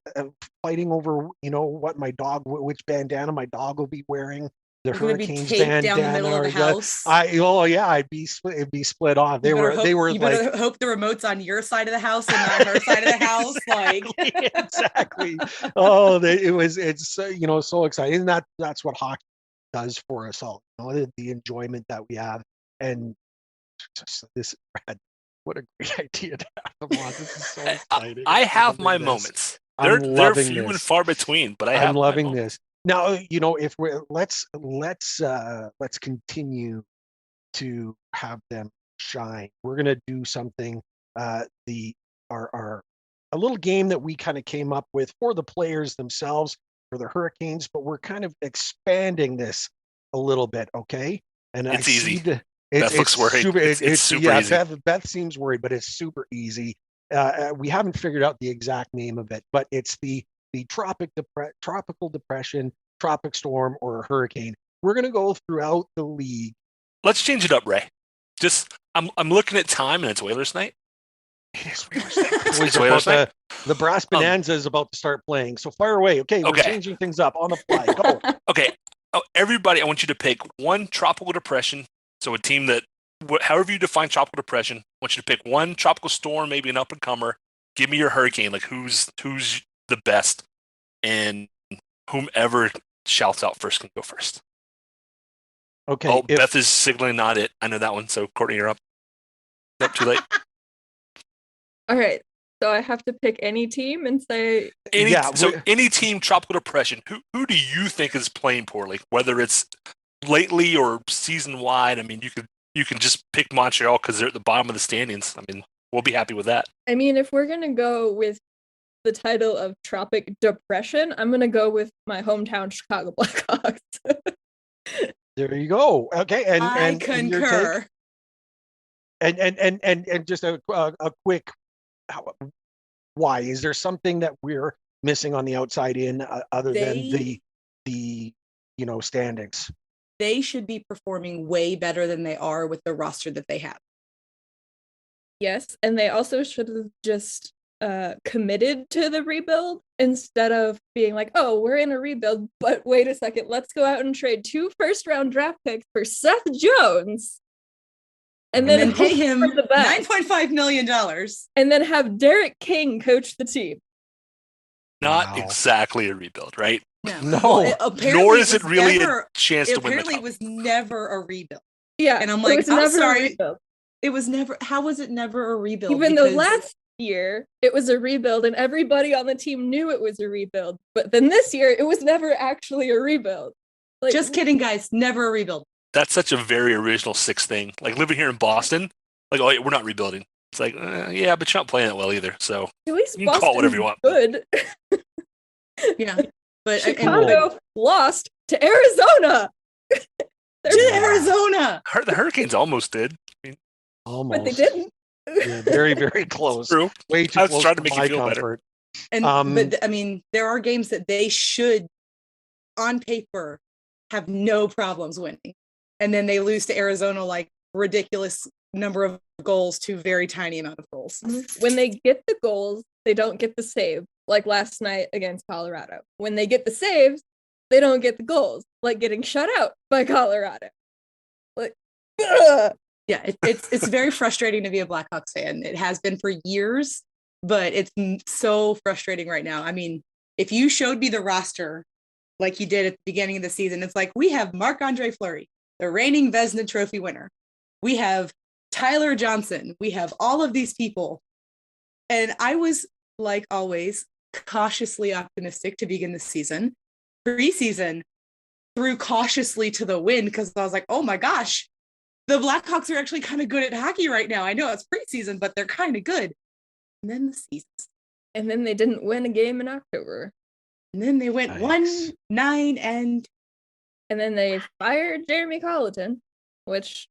fighting over, you know, what my dog, which bandana my dog will be wearing, the You're going to be Hurricanes taped bandana. down the middle of the house. I'd be split. It'd be split off. They were You like better hope the remote's on your side of the house and not her side of the house. Like, exactly. Oh, it's you know, so exciting. And that's what hockey does for us all. You know, the enjoyment that we have, and just this, Brad, what a great idea to have them on. This is so exciting. I I'm have loving my this. moments. I'm They're loving few and this. far between, but I have I'm my loving moments. this. Now, you know, if we're let's continue to have them shine. We're gonna do something. Our a little game that we kind of came up with for the players themselves for the Hurricanes, but we're kind of expanding this a little bit, okay? And It's I see easy. the Beth looks it's worried. super. It's super yeah. easy. Beth seems worried, but it's super easy. We haven't figured out the exact name of it, but it's the tropical depression, tropic storm, or a hurricane. We're gonna go throughout the league. Let's change it up, Ray. Just I'm looking at time and it's Whalers night. It is Whalers night. It's It's about Whalers night. the Brass Bonanza is about to start playing. So fire away. Okay, we're Okay. changing things up on the fly. Go. Okay, everybody, I want you to pick one tropical depression. So a team that, however you define tropical depression, I want you to pick one tropical storm, maybe an up and comer. Give me your hurricane, like who's the best, and whomever shouts out first can go first. Okay. Oh, Beth is signaling not it. I know that one. So Courtney, you're up. Nope, too late. All right. So I have to pick any team and say Any team tropical depression, who do you think is playing poorly? Whether it's lately or season wide. I mean, you can just pick Montreal because they're at the bottom of the standings. I mean, we'll be happy with that. I mean, if we're gonna go with the title of Tropic Depression, I'm gonna go with my hometown Chicago Blackhawks. There you go. Okay, and I and your take? concur. And just a quick, why is there something that we're missing on the outside in other than the standings? They should be performing way better than they are with the roster that they have. Yes, and they also should have just committed to the rebuild instead of being like, oh, we're in a rebuild, but wait a second, let's go out and trade 2 first-round draft picks for Seth Jones. And then pay hope him for the best. $9.5 million. And then have Derek King coach the team. Not Wow. exactly a rebuild, right? No. Well, apparently Nor is it was really never, a chance to win the apparently cup. it was never a rebuild. Yeah. And I'm it like, was I'm never a sorry. rebuild. It was never, how was it never a rebuild? Even though Because- last year it was a rebuild and everybody on the team knew it was a rebuild. But then this year it was never actually a rebuild. Like, just kidding, guys. Never a rebuild. That's such a very original Six thing. Like living here in Boston, like, oh, yeah, we're not rebuilding. It's like, yeah, but you're not playing that well either. So at least you can call it whatever you want. Good. Yeah. But Chicago lost to Arizona. to Arizona. The Hurricanes almost did. Almost. But they didn't. Yeah, very, very close. True. Way too I was close trying to to make my you feel better. comfort. And but I mean, there are games that they should, on paper, have no problems winning, and then they lose to Arizona like ridiculous number of goals to very tiny amount of goals. When they get the goals, they don't get the save, like last night against Colorado. When they get the saves, they don't get the goals, like getting shut out by Colorado. Like, ugh. Yeah, it's very frustrating to be a Blackhawks fan. It has been for years, but it's so frustrating right now. I mean, if you showed me the roster like you did at the beginning of the season, it's like we have Marc-Andre Fleury, the reigning Vezina Trophy winner. We have Tyler Johnson. We have all of these people. And I was, like always, cautiously optimistic to begin the season. Preseason, threw cautiously to the wind because I was like, oh my gosh, the Blackhawks are actually kind of good at hockey right now. I know it's preseason, but they're kind of good. And then the season. And then they didn't win a game in October. And then they went Yikes. 1-9 and And then they fired Jeremy Colleton, which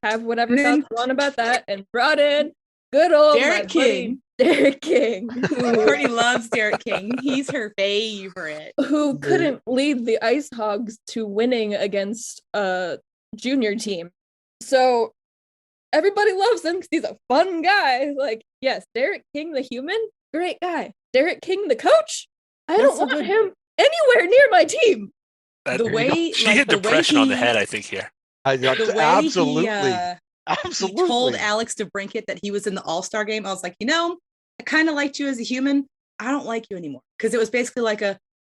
have whatever And then- thoughts you want about that, and brought in good old Derek my buddy, King. Derek King, Courtney loves Derek King. He's her favorite. who couldn't lead the Ice Hogs to winning against a junior team. So everybody loves him because he's a fun guy. Like, yes, Derek King, the human, great guy. Derek King, the coach, I That's don't so want good. him anywhere near my team. The way she like, hit the way depression on the he- head, I think, here. The way Absolutely. he Absolutely. told Alex DeBrincat that he was in the All-Star game, I was like, I kind of liked you as a human. I don't like you anymore. Because it was basically like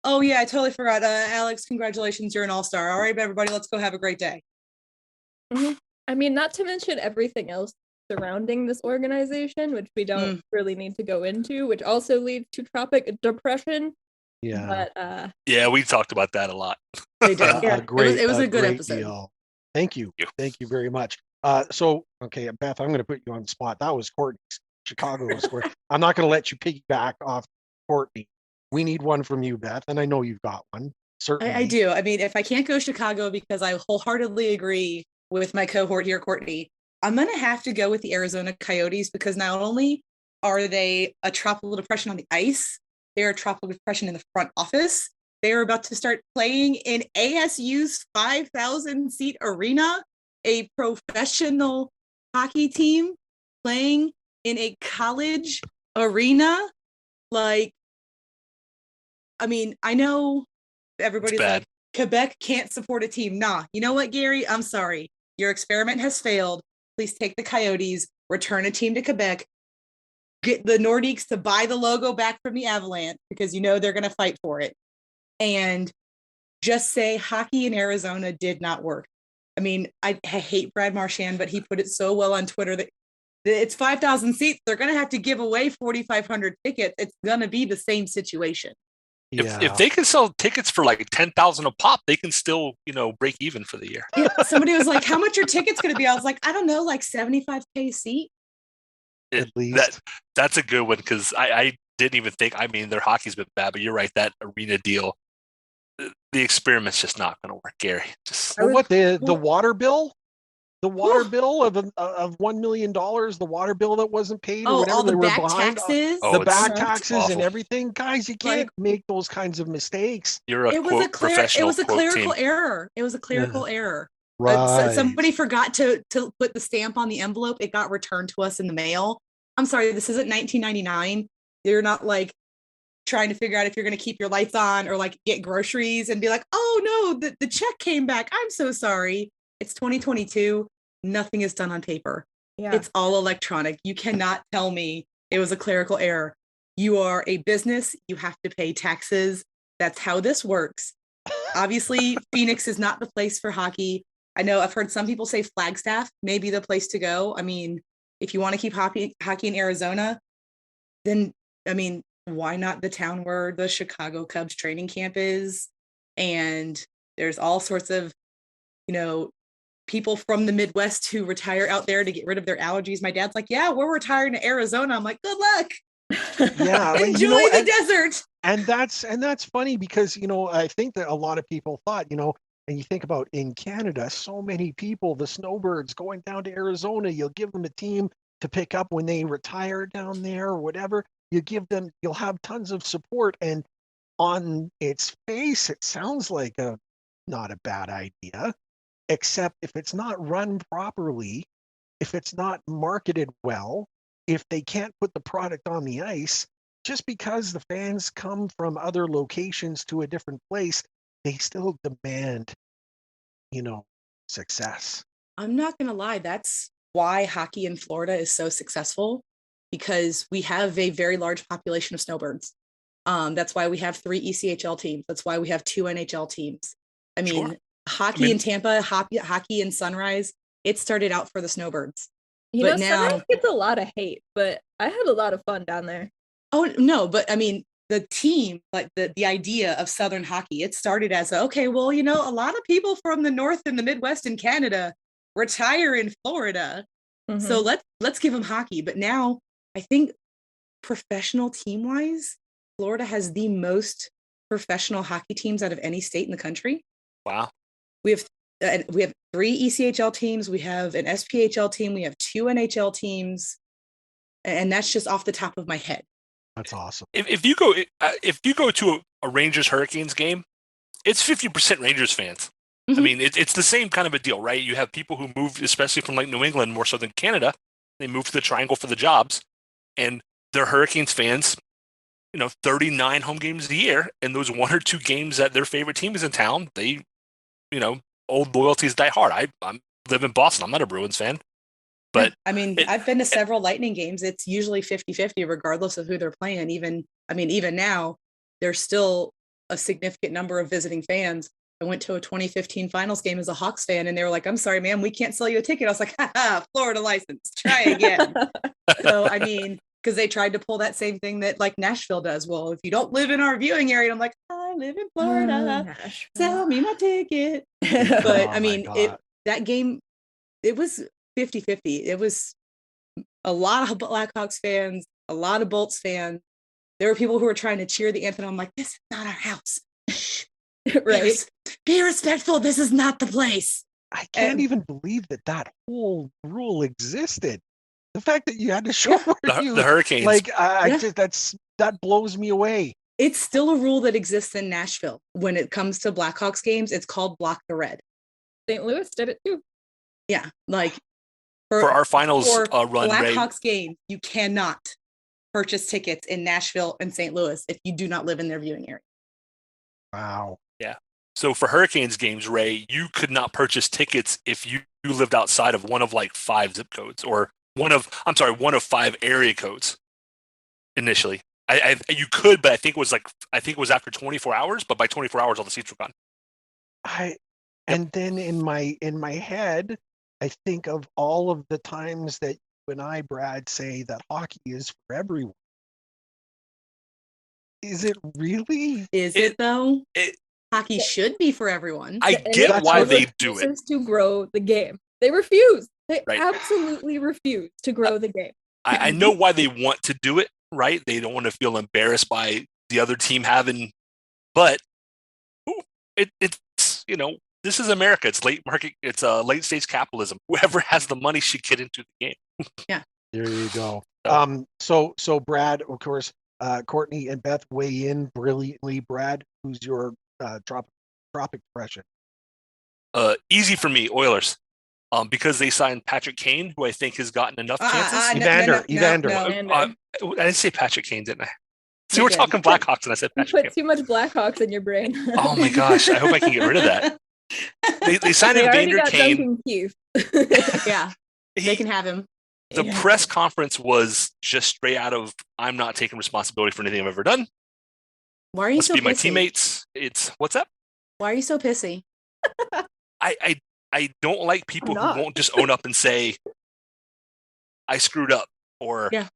oh yeah, I totally forgot. Alex, congratulations, you're an All-Star. All right, everybody, let's go have a great day. I mean, not to mention everything else surrounding this organization, which we don't really need to go into, which also leads to tropic depression. Yeah. But Yeah, we talked about that a lot. They did. Yeah. It was a good great episode. deal. Thank you. You. Thank you very much. So, okay, Beth, I'm going to put you on the spot. That was Courtney's Chicago score. I'm not going to let you piggyback off Courtney. We need one from you, Beth, and I know you've got one. Certainly. I do. I mean, if I can't go Chicago because I wholeheartedly agree with my cohort here, Courtney, I'm going to have to go with the Arizona Coyotes because not only are they a tropical depression on the ice, they're a tropical depression in the front office. They are about to start playing in ASU's 5,000 seat arena, a professional hockey team playing in a college arena. Like, I mean, I know everybody's bad. like, Quebec can't support a team. Nah, you know what, Gary? I'm sorry. Your experiment has failed. Please take the Coyotes, return a team to Quebec, get the Nordiques to buy the logo back from the Avalanche because you know they're going to fight for it. And just say hockey in Arizona did not work. I mean, I hate Brad Marchand, but he put it so well on Twitter that it's 5,000 seats. They're going to have to give away 4,500 tickets. It's going to be the same situation. Yeah. If they can sell tickets for like 10,000 a pop, they can still, break even for the year. Yeah, somebody was like, how much are tickets going to be? I was like, I don't know, like 75K a seat. At least. That's a good one because I didn't even think. I mean, their hockey's been bad, but you're right. That arena deal, the experiment's just not going to work, Gary. Just Well, what the water bill? The water bill of $1 million, the water bill that wasn't paid, or Oh, whatever all they the were back behind. taxes. Oh, The it's- back it's taxes and awful. everything, guys, you can't make those kinds of mistakes. You're a It was quote a professional. it was a quote clerical team. error. It was a clerical error. Right. Somebody forgot to put the stamp on the envelope. It got returned to us in the mail. I'm sorry, this isn't 1999. You're not like trying to figure out if you're going to keep your lights on or like get groceries and be like, oh no, the check came back. I'm so sorry. It's 2022. Nothing is done on paper. Yeah. It's all electronic. You cannot tell me it was a clerical error. You are a business. You have to pay taxes. That's how this works. Obviously, Phoenix is not the place for hockey. I know I've heard some people say Flagstaff may be the place to go. I mean, if you want to keep hockey in Arizona, then, I mean, why not the town where the Chicago Cubs training camp is? And there's all sorts of, people from the Midwest who retire out there to get rid of their allergies. My dad's like, yeah, we're retiring to Arizona. I'm like, good luck. Yeah, Enjoy the desert. And that's funny because, I think that a lot of people thought, and you think about in Canada, so many people, the Snowbirds going down to Arizona, you'll give them a team to pick up when they retire down there or whatever. You'll have tons of support. And on its face, it sounds like not a bad idea, except if it's not run properly, if it's not marketed well, if they can't put the product on the ice, just because the fans come from other locations to a different place, they still demand, success. I'm not going to lie. That's why hockey in Florida is so successful, because we have a very large population of snowbirds. That's why we have 3 ECHL teams. That's why we have 2 NHL teams. I mean, Sure. hockey in Tampa, hockey in Sunrise, it started out for the snowbirds. But now Sunrise gets a lot of hate, but I had a lot of fun down there. Oh, no, but I mean, the team, like the idea of Southern hockey, it started as a lot of people from the North and the Midwest in Canada retire in Florida. Mm-hmm. So let's give them hockey. But now I think professional team wise, Florida has the most professional hockey teams out of any state in the country. Wow. We have 3 ECHL teams. We have an SPHL team. We have 2 NHL teams. And that's just off the top of my head. That's awesome. If you go to a Rangers Hurricanes game, it's 50% Rangers fans. Mm-hmm. I mean, it's the same kind of a deal, right? You have people who move, especially from like New England, more so than Canada. They move to the Triangle for the jobs, and they're Hurricanes fans. 39 home games a year, and those 1 or 2 games that their favorite team is in town, they, old loyalties die hard. I live in Boston. I'm not a Bruins fan. But I mean, I've been to several Lightning games. It's usually 50-50, regardless of who they're playing. Even now, there's still a significant number of visiting fans. I went to a 2015 finals game as a Hawks fan, and they were like, I'm sorry, ma'am, we can't sell you a ticket. I was like, Florida license, try again. So, I mean, because they tried to pull that same thing that like Nashville does. Well, if you don't live in our viewing area, I'm like, I live in Florida. Sell me my ticket. But I mean, that game, it was 50-50. It was a lot of Blackhawks fans, a lot of Bolts fans. There were people who were trying to cheer the anthem. I'm like, this is not our house. Shh. Right? Be respectful. This is not the place. I can't even believe that whole rule existed. The fact that you had to show the Hurricanes. Like, that blows me away. It's still a rule that exists in Nashville. When it comes to Blackhawks games, it's called Block the Red. St. Louis did it too. Yeah, like for our finals run, Blackhawks game, you cannot purchase tickets in Nashville and St. Louis if you do not live in their viewing area. Wow. Yeah. So for Hurricanes games, Ray, you could not purchase tickets if you lived outside of one of like 5 zip codes, or one of 5 area codes. Initially, you could, but I think it was after 24 hours. But by 24 hours, all the seats were gone. And then in my head, I think of all of the times that you and I, Brad, say that hockey is for everyone. Is it really? Is it though? Hockey should be for everyone. I get why they do it. To grow the game. They refuse. They absolutely refuse to grow the game. I know why they want to do it, right? They don't want to feel embarrassed by the other team having, but it's this is America. It's late market. It's late stage capitalism. Whoever has the money should get into the game. Yeah. There you go. So Brad, of course, Courtney and Beth weigh in brilliantly. Brad, who's your tropic impression? Easy for me, Oilers. because they signed Patrick Kane, who I think has gotten enough chances. Evander. I didn't say Patrick Kane, didn't I? So You we're did. talking Blackhawks, and I said You Patrick put Kane. too much Blackhawks in your brain. Oh my gosh! I hope I can get rid of that. They signed They already Evander got Kane. Duncan Keith. Yeah, they He- can have him. the press conference was just straight out of I'm not taking responsibility for anything I've ever done. Why are you Must so be my pissy? teammates. It's what's up? Why are you so pissy? I don't like people I'm who not. won't just own up and say I screwed up or Yeah.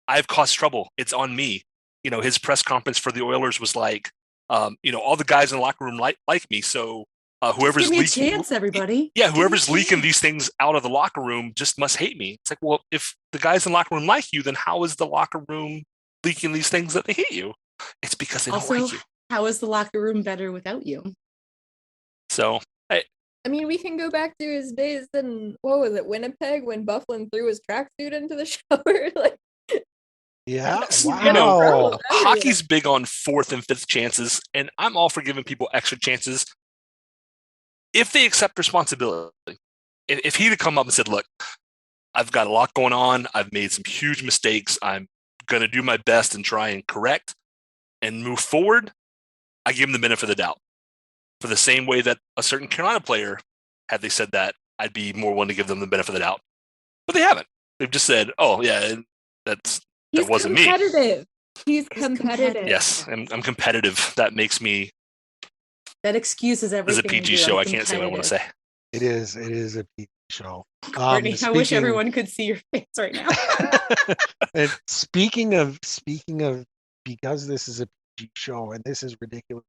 I've caused trouble. It's on me. You know, his press conference for the Oilers was like, all the guys in the locker room like me. So whoever's Give me a leaking, chance, everybody. yeah, Give me a whoever's leaking chance. these things out of the locker room just must hate me. It's like, well, if the guys in the locker room like you, then how is the locker room leaking these things that they hate you? It's because they don't Also, like you. how is the locker room better without you? So I mean, we can go back to his days in, what was it, Winnipeg, when Bufflin threw his tracksuit into the shower? Like, Yeah. Yes, Wow. you know, Everywhere. hockey's big on 4th and 5th chances, and I'm all for giving people extra chances if they accept responsibility. If he'd have come up and said, look, I've got a lot going on, I've made some huge mistakes, I'm going to do my best and try and correct and move forward, I give him the benefit of the doubt. For the same way that a certain Carolina player, had they said that, I'd be more willing to give them the benefit of the doubt. But they haven't. They've just said, oh, yeah, that wasn't me. Competitive. He's He's competitive. competitive. Yes, I'm competitive. That makes me, That excuses as everything. a PG you do. show, I'm I can't say what I want to say. It is a PG show. Courtney, I wish speaking- everyone could see your face right now. And speaking of, because this is a PG show and this is ridiculous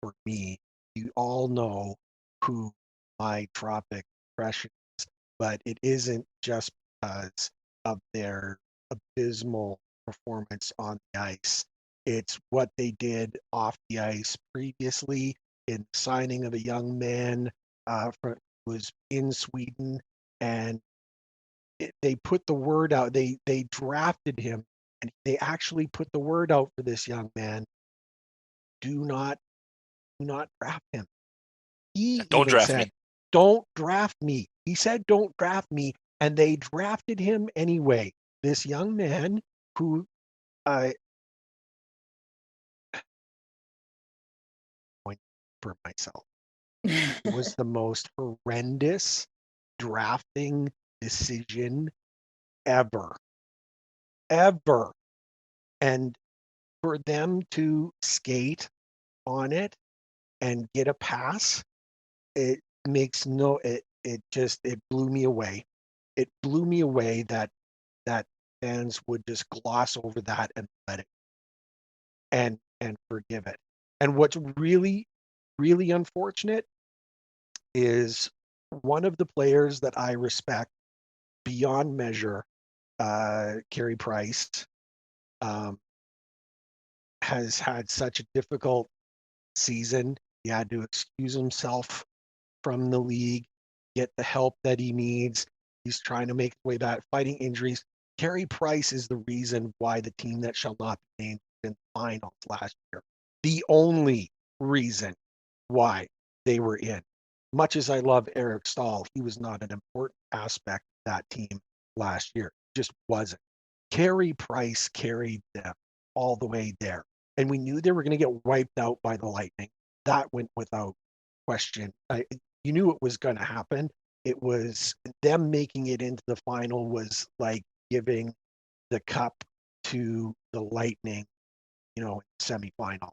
for me, you all know who my Tropic impression is, but it isn't just because of their abysmal performance on the ice. It's what they did off the ice previously in signing of a young man who was in Sweden, and they put the word out. They drafted him, and they actually put the word out for this young man. Do not draft him. He Don't even draft said, me. "Don't draft me." He said, "Don't draft me," and they drafted him anyway. This young man who for myself was the most horrendous drafting decision ever. And for them to skate on it and get a pass, it makes no it blew me away. It blew me away that fans would just gloss over that and let it and forgive it. And what's really, really unfortunate is one of the players that I respect beyond measure, Carey Price, has had such a difficult season. He had to excuse himself from the league, get the help that he needs. He's trying to make his way back, fighting injuries. Carey Price is the reason why the team that shall not be named in the finals last year. The only reason why they were in. Much as I love Eric Stahl, he was not an important aspect of that team last year. Just wasn't. Carey Price carried them all the way there. And we knew they were going to get wiped out by the Lightning. That went without question. You knew it was going to happen. It was them making it into the final was like giving the cup to the Lightning, semifinal,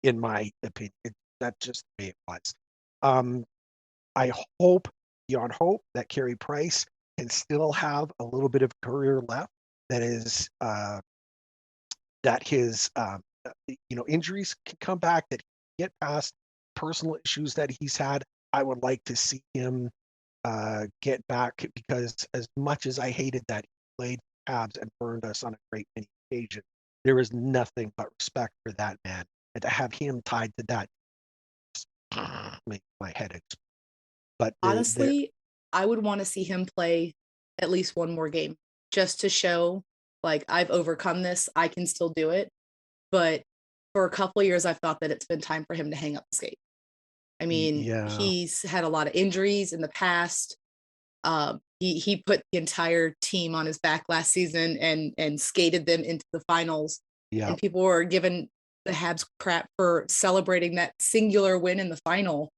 in my opinion. That's just the way it was. I hope, beyond hope, that Carey Price can still have a little bit of career left. That is, that his injuries can come back, that he get past personal issues that he's had. I would like to see him get back, because as much as I hated that he played Habs and burned us on a great many occasions, there is nothing but respect for that man, and to have him tied to that makes my head explode. But Honestly, I would want to see him play at least one more game just to show, like, I've overcome this. I can still do it. But for a couple of years, I've thought that it's been time for him to hang up the skate. I mean, Yeah. he's had a lot of injuries in the past. He put the entire team on his back last season and skated them into the finals. Yeah. And people were giving the Habs crap for celebrating that singular win in the final.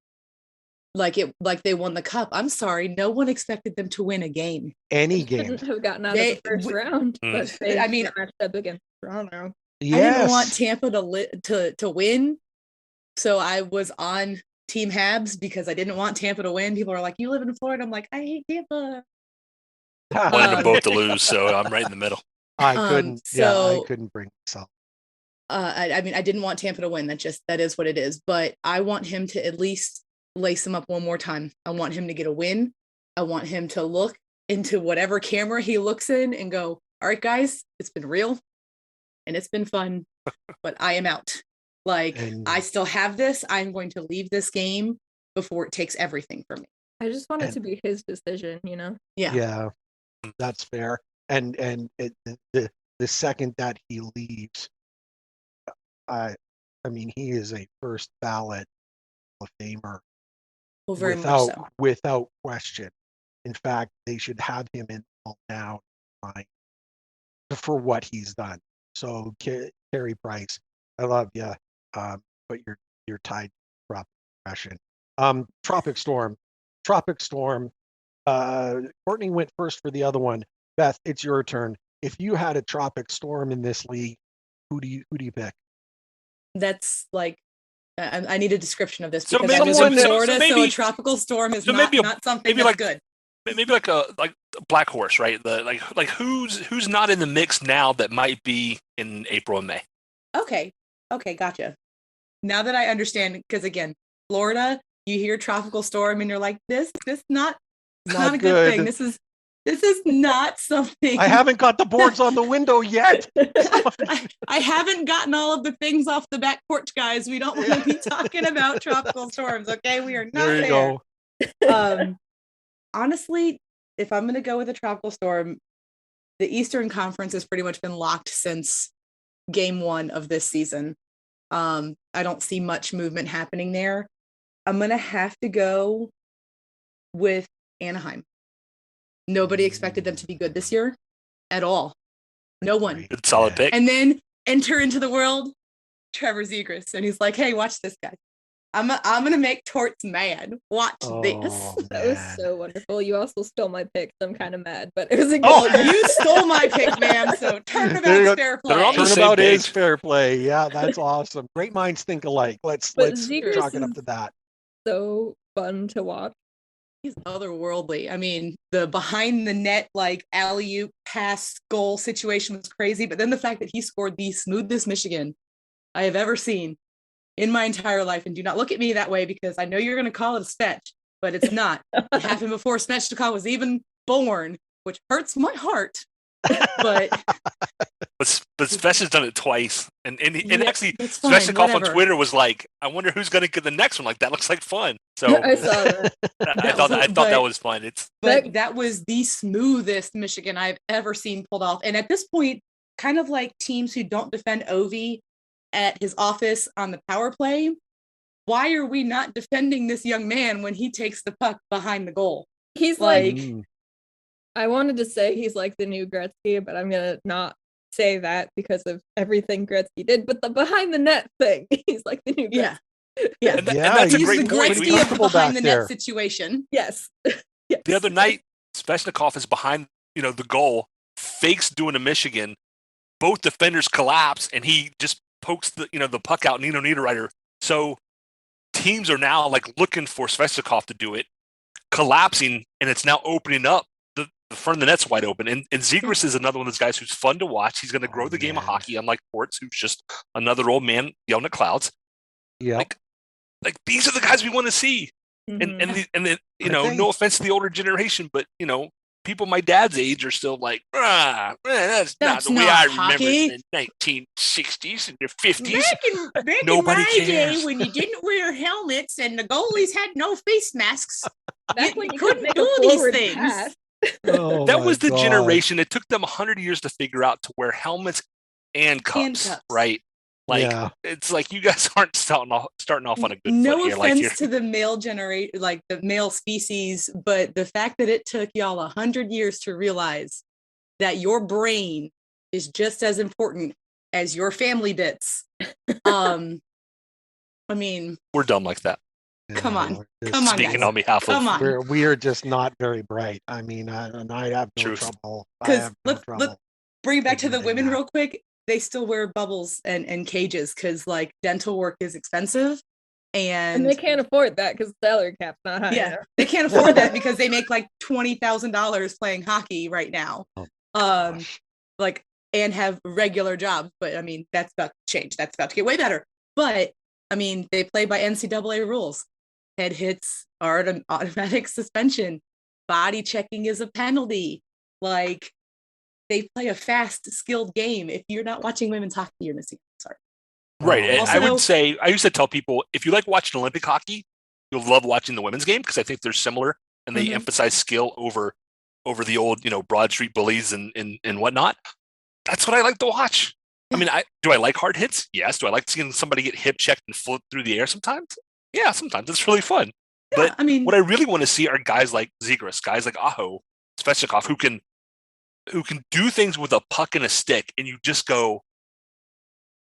Like they won the cup. I'm sorry, no one expected them to win a game. Any Shouldn't game. have gotten out of the first round, but they I mean, matched up against Toronto. Yes. I didn't want Tampa to win, so I was on Team Habs because I didn't want Tampa to win. People are like, "You live in Florida." I'm like, "I hate Tampa." I wanted them both to lose, so I'm right in the middle. I couldn't. I so- couldn't bring myself. I mean, I didn't want Tampa to win. That is what it is. But I want him to at least lace him up one more time. I want him to get a win. I want him to look into whatever camera he looks in and go, "All right, guys, it's been real and it's been fun, but I am out. Like, And- I still have this. I'm going to leave this game before it takes everything from me." I just want it And- to be his decision, you know? Yeah, that's fair. And the second that he leaves, I mean, he is a first ballot Hall of Famer Well, very much so. without question. In fact, they should have him in all now line for what he's done. So, Carey Price, I love you, but you're tied to Tropic Depression. Tropic Storm. Courtney went first for the other one. Beth, it's your turn. If you had a Tropic Storm in this league, who do you pick? That's like, I need a description of this So because maybe- I was so- in so Florida, so maybe- a tropical storm is so not, maybe not something maybe that's like- good. Maybe like a Black Horse, right? Like who's not in the mix now that might be in April and May. Okay, gotcha. Now that I understand, because again, Florida, you hear tropical storm and you're like, this not Not a good good. thing. This is not something. I haven't got the boards on the window yet. I haven't gotten all of the things off the back porch, guys. We don't want to be talking about tropical storms, okay? We are not There you there. go. Honestly, if I'm going to go with a tropical storm, the Eastern Conference has pretty much been locked since game 1 of this season. I don't see much movement happening there. I'm going to have to go with Anaheim. Nobody expected them to be good this year at all. No one. Good solid pick. And then enter into the world Trevor Zegras, and he's like, "Hey, watch this, guy. I'm gonna make Torts mad. Watch this." Oh, That was man. so wonderful. You also stole my pick, so I'm kind of mad, but it was a good Oh, one. You stole my pick, ma'am. So There you turnabout's go. fair They're on play. the same Turnabout is page. fair play. Yeah, that's awesome. Great minds think alike. Let's But Zegras chalk it up is- to that. So fun to watch. He's otherworldly. I mean, the behind the net, like alley-oop pass goal situation was crazy. But then the fact that he scored the smoothest Michigan I have ever seen in my entire life. And do not look at me that way because I know you're going to call it a fetch, but it's not. It happened before Svechnikov was even born, which hurts my heart. But But Svesh has done it twice, and yeah, actually that's fine, Sveshnikov on whatever. Twitter was like, "I wonder who's going to get the next one. Like that looks like fun." So I saw that. I thought that But- was fun. It's But that was the smoothest Michigan I've ever seen pulled off. And at this point, kind of like teams who don't defend Ovi at his office on the power play, why are we not defending this young man when he takes the puck behind the goal? He's Like- like, I wanted to say he's like the new Gretzky, but I'm gonna not say that because of everything Gretzky did. But the behind the net thing, he's like the new Gretzky. Yeah. Yeah. and Yeah, that's a He's great the point. Pretty Gretzky of the comfortable behind the back net there. situation. Yes. Yes. The other night, Sveshnikov is behind, the goal, fakes doing a Michigan. Both defenders collapse, and he just pokes the puck out. Nino Niederreiter. So teams are now like looking for Sveshnikov to do it, collapsing, and it's now opening up. The front of the net's wide open, and Zegras is another one of those guys who's fun to watch. He's going to grow the game of man. hockey, unlike Ports, who's just another old man yelling at clouds. Yeah. Like these are the guys we want to see. Mhm. And then I think- no offense to the older generation, but people my dad's age are still like, that's not That's the way not I remember hockey." it in the 1960s and the 50s. Back Nobody in my cares. day when you didn't wear helmets and the goalies had no face masks, Back you when you couldn't make a do these forward things. pass. Oh, That my was the God. generation. It took them 100 years to figure out to wear helmets and cups, cups. right? Like Yeah. it's like you guys aren't starting off on a good No foot here. Like offense to the male generation, like the male species, but the fact that it took y'all 100 years to realize that your brain is just as important as your family bits. I mean, we're dumb like that. Come on. we're just- Come on, Speaking guys. on behalf Come of on. we are just not very bright. I mean, and I have no Truth. trouble. I Because have no let's trouble. bring it back to the admitting women that. real quick. They still wear bubbles and cages because like dental work is expensive. And they can't afford that because the salary cap's not high Yeah, enough. they can't afford that because they make like $20,000 playing hockey right now. Oh, Like, and have regular jobs. But I mean, that's about to change. That's about to get way better. But I mean, they play by NCAA rules. Head hits are an automatic suspension. Body checking is a penalty. Like, they play a fast, skilled game. If you're not watching women's hockey, you're missing. Sorry. Right. And I Also- would say, I used to tell people, if you like watching Olympic hockey, you'll love watching the women's game because I think they're similar and they Mhm. emphasize skill over the old, Broad Street bullies and whatnot. That's what I like to watch. I mean, do I like hard hits? Yes. Do I like seeing somebody get hip checked and float through the air sometimes? Yeah, sometimes it's really fun. Yeah, But I mean, what I really want to see are guys like Zegras, guys like Aho, Svechnikov, who can do things with a puck and a stick, and you just go,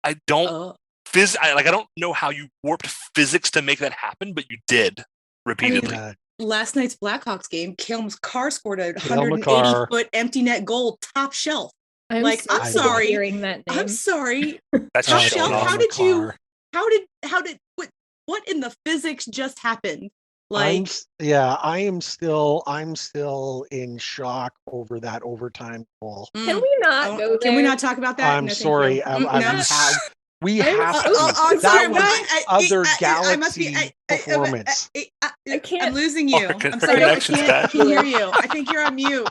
I don't uh, I don't know how you warped physics to make that happen, but you did repeatedly. Yeah, last night's Blackhawks game, Cale Makar scored a Cale 180 Makar. foot empty net goal, top shelf. I'm Like, so I'm sick of sorry. hearing that name. I'm sorry. That's Top just showing shelf, off. how did you- How did what in the physics just happened? Like, I am still in shock over that overtime goal. Can we not go there? Can we not talk about that? I'm No, thank sorry. you. I'm No. we I'm have so to. sorry. That sorry, was but other I must be- Galaxy performance. I can't- I'm losing you. Our I'm sorry. I connection's can't, bad. I can't hear you. I think you're on mute.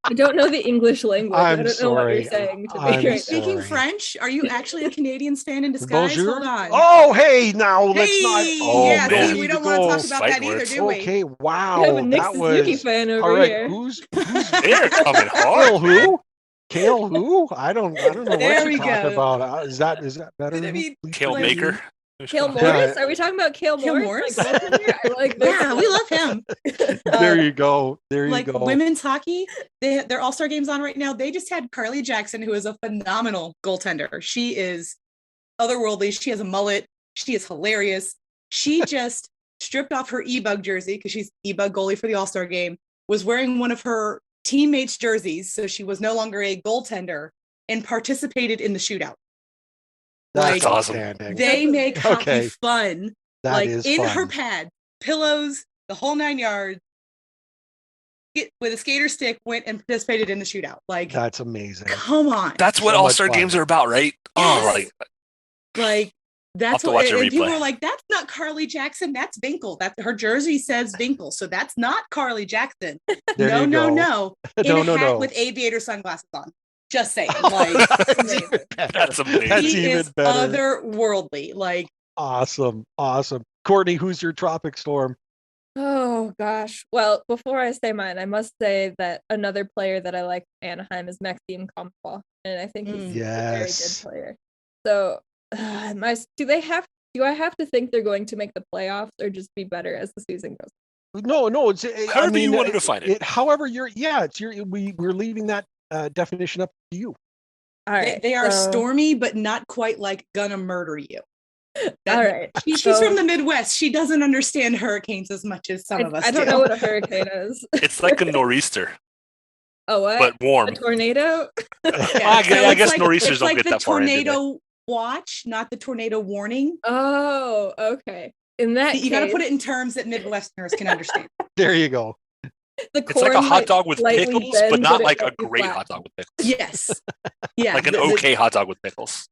I don't know the English language. I I'm don't know what you're sorry. saying to I'm me Are you right sorry. speaking French? Are you actually a Canadians fan in disguise? Bonjour. Hold on. Oh, hey, now let's not. Hey, Oh, yeah, man. see, we don't want to talk about that Fighting either, words. do we? Okay, now. wow, We have a Nick that Suzuki was fan over all right. here. Who's They're coming hard. Kale who? Kale who? I don't know There what we you're talking go. about. Is that better? I mean, Please Kale tell me. Maker. Kale Come on. Morris? Are we talking about Kale Kale Morris? Morris? My goaltender? I like this. Yeah, we love him. There you go. There you Like go. women's hockey, their all-star games on right now. They just had Carly Jackson, who is a phenomenal goaltender. She is otherworldly. She has a mullet. She is hilarious. She just stripped off her E-Bug jersey because she's E-Bug goalie for the all-star game, was wearing one of her teammates' jerseys, so she was no longer a goaltender, and participated in the shootout. That's like, awesome. outstanding. They make hockey Okay. fun. That like is in fun. her pad, pillows, the whole 9 yards. With a skater stick, went and participated in the shootout. Like, That's amazing. come on. That's what So All much Star fun. games are about, right? Oh, Yes. like Like, that's to what, watch a and people replay. are like, that's not Carly Jackson, that's Binkle. That her jersey says Binkle, so that's not Carly Jackson. There no, you no, go. no. In No, a no, hat no. with aviator sunglasses on. Just saying. Like, That's even better. That's amazing. That's he even is better. otherworldly. Like, Awesome. Awesome. Courtney, who's your tropic storm? Oh gosh. Well, before I say mine, I must say that another player that I like for Anaheim is Maxime Comtois, and I think he's a very Yes. good player. So, do I have to think they're going to make the playoffs or just be better as the season goes? No, it's However you want to define it. However we're leaving that definition up to you. All right. they are so- stormy, but not quite like gonna murder you. All right. She's so- from the Midwest. She doesn't understand hurricanes as much as some of us I don't do. know what a hurricane is. It's like a nor'easter, Oh, what? but warm. A tornado? Yeah, I it's guess nor'easters it's don't like get the that far into it. tornado watch, not the tornado warning. Oh, okay. In that You got to case, put it in terms that Midwesterners can understand. There you go. the It's like a corn hot might dog with slightly pickles, bend, but not it like a won't be great flat. hot dog with pickles. Yes. Yeah. Like an the- okay hot dog with pickles.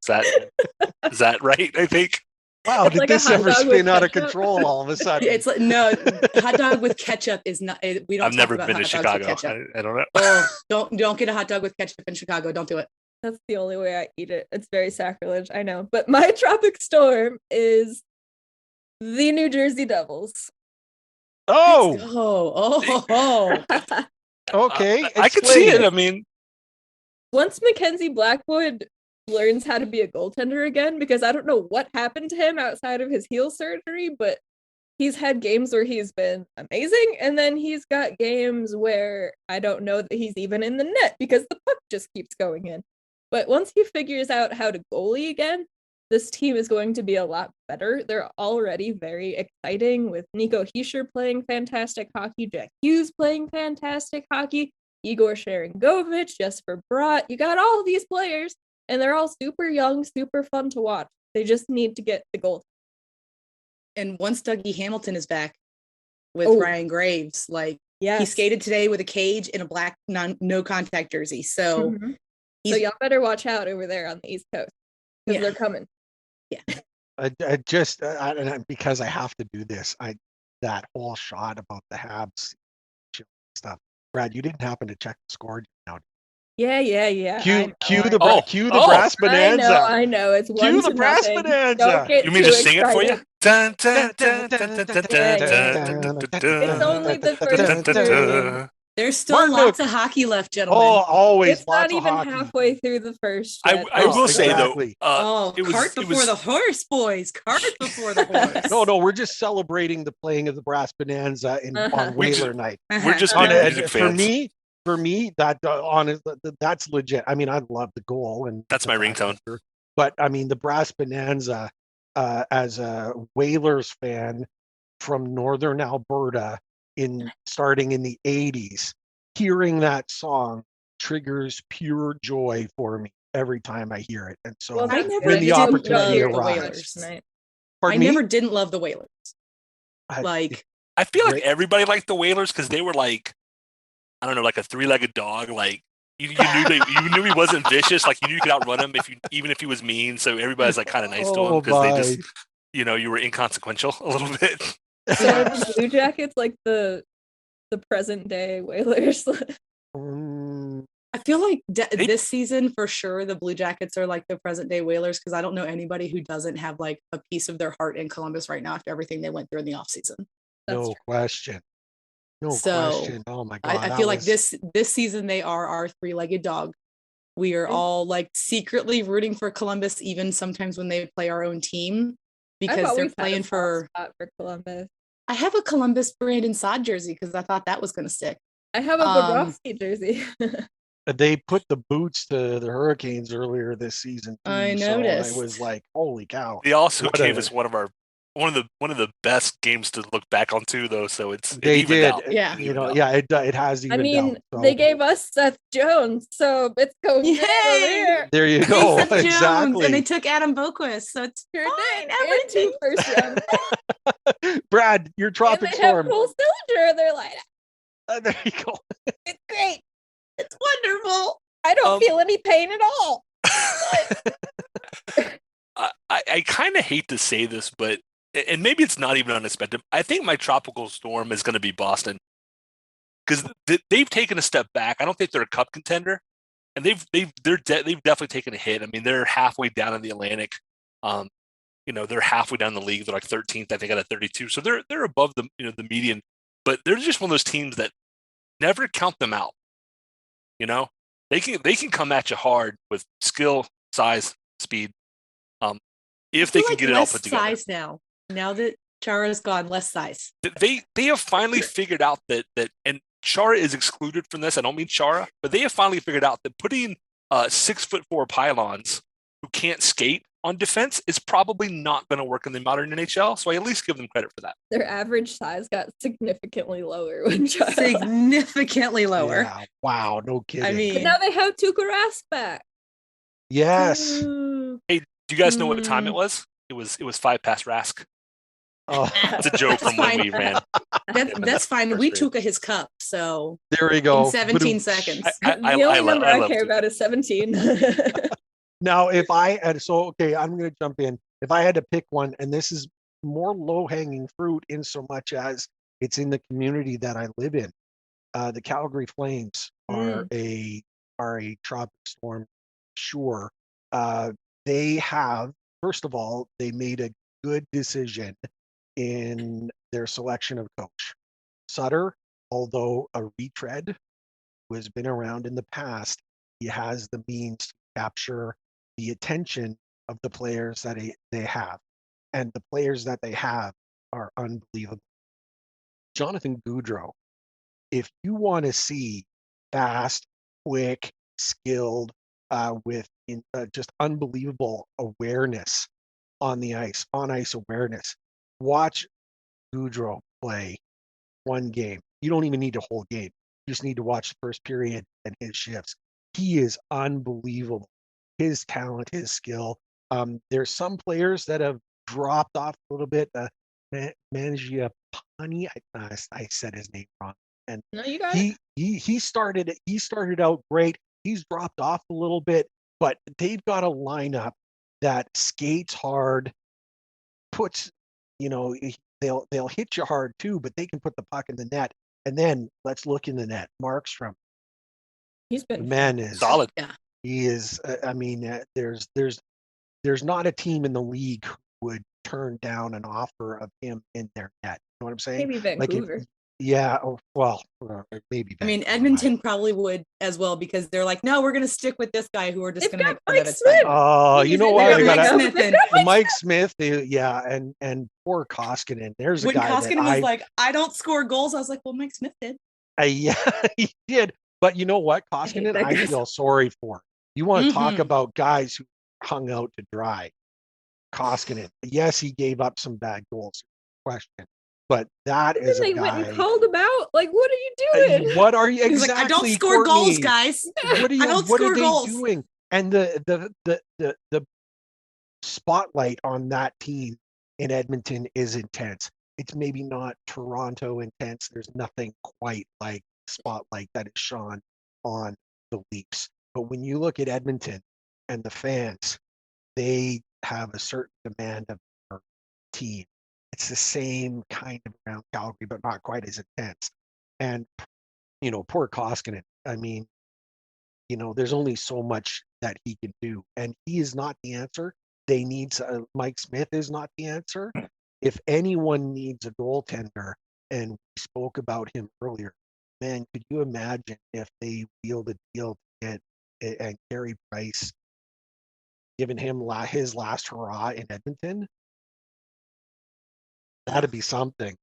Is that right? I think. Wow, It's did like a this hot ever dog with spin out of ketchup. control all of a sudden? It's like, no, hot dog with ketchup is not. We don't. I've talk never about been to hot dogs with Chicago. ketchup. I don't know. Oh, don't get a hot dog with ketchup in Chicago. Don't do it. That's the only way I eat it. It's very sacrilege, I know. But my tropic storm is the New Jersey Devils. Oh, Oh. okay. I could see explain it. I mean, Once Mackenzie Blackwood learns how to be a goaltender again, because I don't know what happened to him outside of his heel surgery, but he's had games where he's been amazing, and then he's got games where I don't know that he's even in the net because the puck just keeps going in. But once he figures out how to goalie again, this team is going to be a lot better. They're already very exciting with Nico Hischier playing fantastic hockey, Jack Hughes playing fantastic hockey, Igor Sharangovich, Jesper Bratt. You got all of these players, and they're all super young, super fun to watch. They just need to get the goal. And once Dougie Hamilton is back with Oh. Ryan Graves, like Yes. he skated today with a cage in a black no contact jersey. So Mhm. So he's y'all better watch out over there on the East Coast because Yeah. they're coming. I just because I have to do this. That whole shot about the Habs stuff. Brad, you didn't happen to check the score just now. Yeah. Cue I the know. cue the brass bonanza. I know. It's one Cue to the brass nothing. bonanza. Don't get You mean to too sing it for you? excited. Dun, dun, dun, dun, dun, dun, Yeah. dun, dun, dun, It's only the dun, first dun, dun, period. dun. there's still Mark lots Nook. of hockey left, gentlemen. Oh, always It's lots not of even hockey. halfway through the first. I yet. will say though, exactly. it was cart it before was the horse, boys. Cart before the horse. No, we're just celebrating the playing of the brass bonanza on We just- Whaler night. we're just Uh-huh. big music For fans. me, that honest, that's legit. I mean, I love the goal, and That's the my fact ringtone. that but I mean, the brass bonanza, as a Whalers fan from northern Alberta, starting in the '80s, hearing that song triggers pure joy for me every time I hear it. And so, Well, I that's never good. when the did opportunity love the arrives, Whalers. Tonight. pardon I me? never didn't love the Whalers. I- Like I feel like Great. everybody liked the Whalers because they were like, I don't know, like a three-legged dog. Like you knew he wasn't vicious. Like you knew you could outrun him even if he was mean. So everybody's like kind of nice to him Oh, because they my. just, you were inconsequential a little bit. So are the Blue Jackets like the present day Whalers? Mm, I feel like this season for sure the Blue Jackets are like the present day Whalers because I don't know anybody who doesn't have like a piece of their heart in Columbus right now after everything they went through in the offseason. That's no true. question. No So, question. Oh my God. I that feel like was- this season they are our three-legged dog. We are Yeah. all like secretly rooting for Columbus, even sometimes when they play our own team, I've because they're always had a playing soft for. spot for Columbus. I have a Columbus Brandon Saad jersey because I thought that was going to stick. I have a Bobrovsky jersey. They put the boots to the Hurricanes earlier this season. Too, I So noticed. I was like, holy cow. They also What gave a- us one of the best games to look back on too, though. So it They evened did. out. Yeah. It You evened know, out. yeah, it has I even mean, out. they gave us Seth Jones, so it's going Yay! there. There you They go. Seth Jones, Exactly. and they took Adam Boquist, so it's Sure fine. did, and two Everything. first round. Brad, your And tropic they have storm. Cole Sillinger. They're like, There you go. it's great. It's wonderful. I don't Um, feel any pain at all. I kind of hate to say this, but and maybe it's not even unexpected. I think my tropical storm is going to be Boston because they've taken a step back. I don't think they're a cup contender, and they've definitely taken a hit. I mean, they're halfway down in the Atlantic. They're halfway down the league. They're like 13th, I think, out of 32. So they're above the the median, but they're just one of those teams that never count them out. They can come at you hard with skill, size, speed. If they I feel can like get it all less put together. size now. Now that Chara's gone, less size. They have finally figured out that and Chara is excluded from this. I don't mean Chara, but they have finally figured out that putting 6'4" pylons who can't skate on defense is probably not going to work in the modern NHL. So I at least give them credit for that. Their average size got significantly lower when Chara left. Significantly lower. Yeah. Wow. No kidding. I mean, But now they have Tuukka Rask back. yes. ooh, Do you guys know what time it was? It was 5 past Rask. Oh, It's a joke from when we ran. that's fine. first We period. took his cup, so there we go. in 17 Ba-doom. seconds. The only number I love care Tuukka. about is 17. Now, if I had, okay, I'm going to jump in. If I had to pick one, and this is more low hanging fruit in so much as it's in the community that I live in, the Calgary Flames are a tropic storm. Sure. They have, first of all, they made a good decision in their selection of coach. Sutter, although a retread who has been around in the past, he has the means to capture the attention of the players that they have. And the players that they have are unbelievable. Jonathan Gaudreau, if you want to see fast, quick, skilled, with just unbelievable awareness on the ice, on ice awareness, watch Gaudreau play one game. You don't even need a whole game. You just need to watch the first period and his shifts. He is unbelievable. His talent, his skill. There's some players that have dropped off a little bit. Mangiapane, I said his name wrong. And No, you got it. he started out great. He's dropped off a little bit, but they've got a lineup that skates hard, puts, they'll hit you hard too, but they can put the puck in the net. And then let's look in the net. Markstrom, He's the been man is Solid. Yeah. He is. There's not a team in the league who would turn down an offer of him in their net. You know what I'm saying? maybe Like, Vancouver. yeah. Well, maybe. I mean, Vancouver Edmonton probably would as well, because they're like, no, we're going to stick with this guy who we're just They've going to got make fun of. Mike It's fine. Smith. Oh, you know what? They We got got Mike Smith in. Mike Smith. Yeah, and poor Koskinen. There's a When guy Koskinen that was like, I don't score goals, I was like, well, Mike Smith did. yeah, he did. But you know what, Koskinen, that I guy. feel sorry for. You want to talk Mhm. about guys who hung out to dry. Koskinen, yes, he gave up some bad goals, question, but that Then is a they went and guy. called him out. Like, what are you doing? What are you He's exactly? like, I don't score goals, Courtney? guys. What are you? I don't What are score they goals. doing? And the spotlight on that team in Edmonton is intense. It's maybe not Toronto intense. There's nothing quite like spotlight that is shone on the Leafs. But when you look at Edmonton and the fans, they have a certain demand of their team. It's the same kind of around Calgary, but not quite as intense. And poor Koskinen. I mean, there's only so much that he can do, and he is not the answer. They need Mike Smith is not the answer. If anyone needs a goaltender, and we spoke about him earlier, man, could you imagine if they wheeled a deal to get and Carey Price, giving him his last hurrah in Edmonton? That'd be something.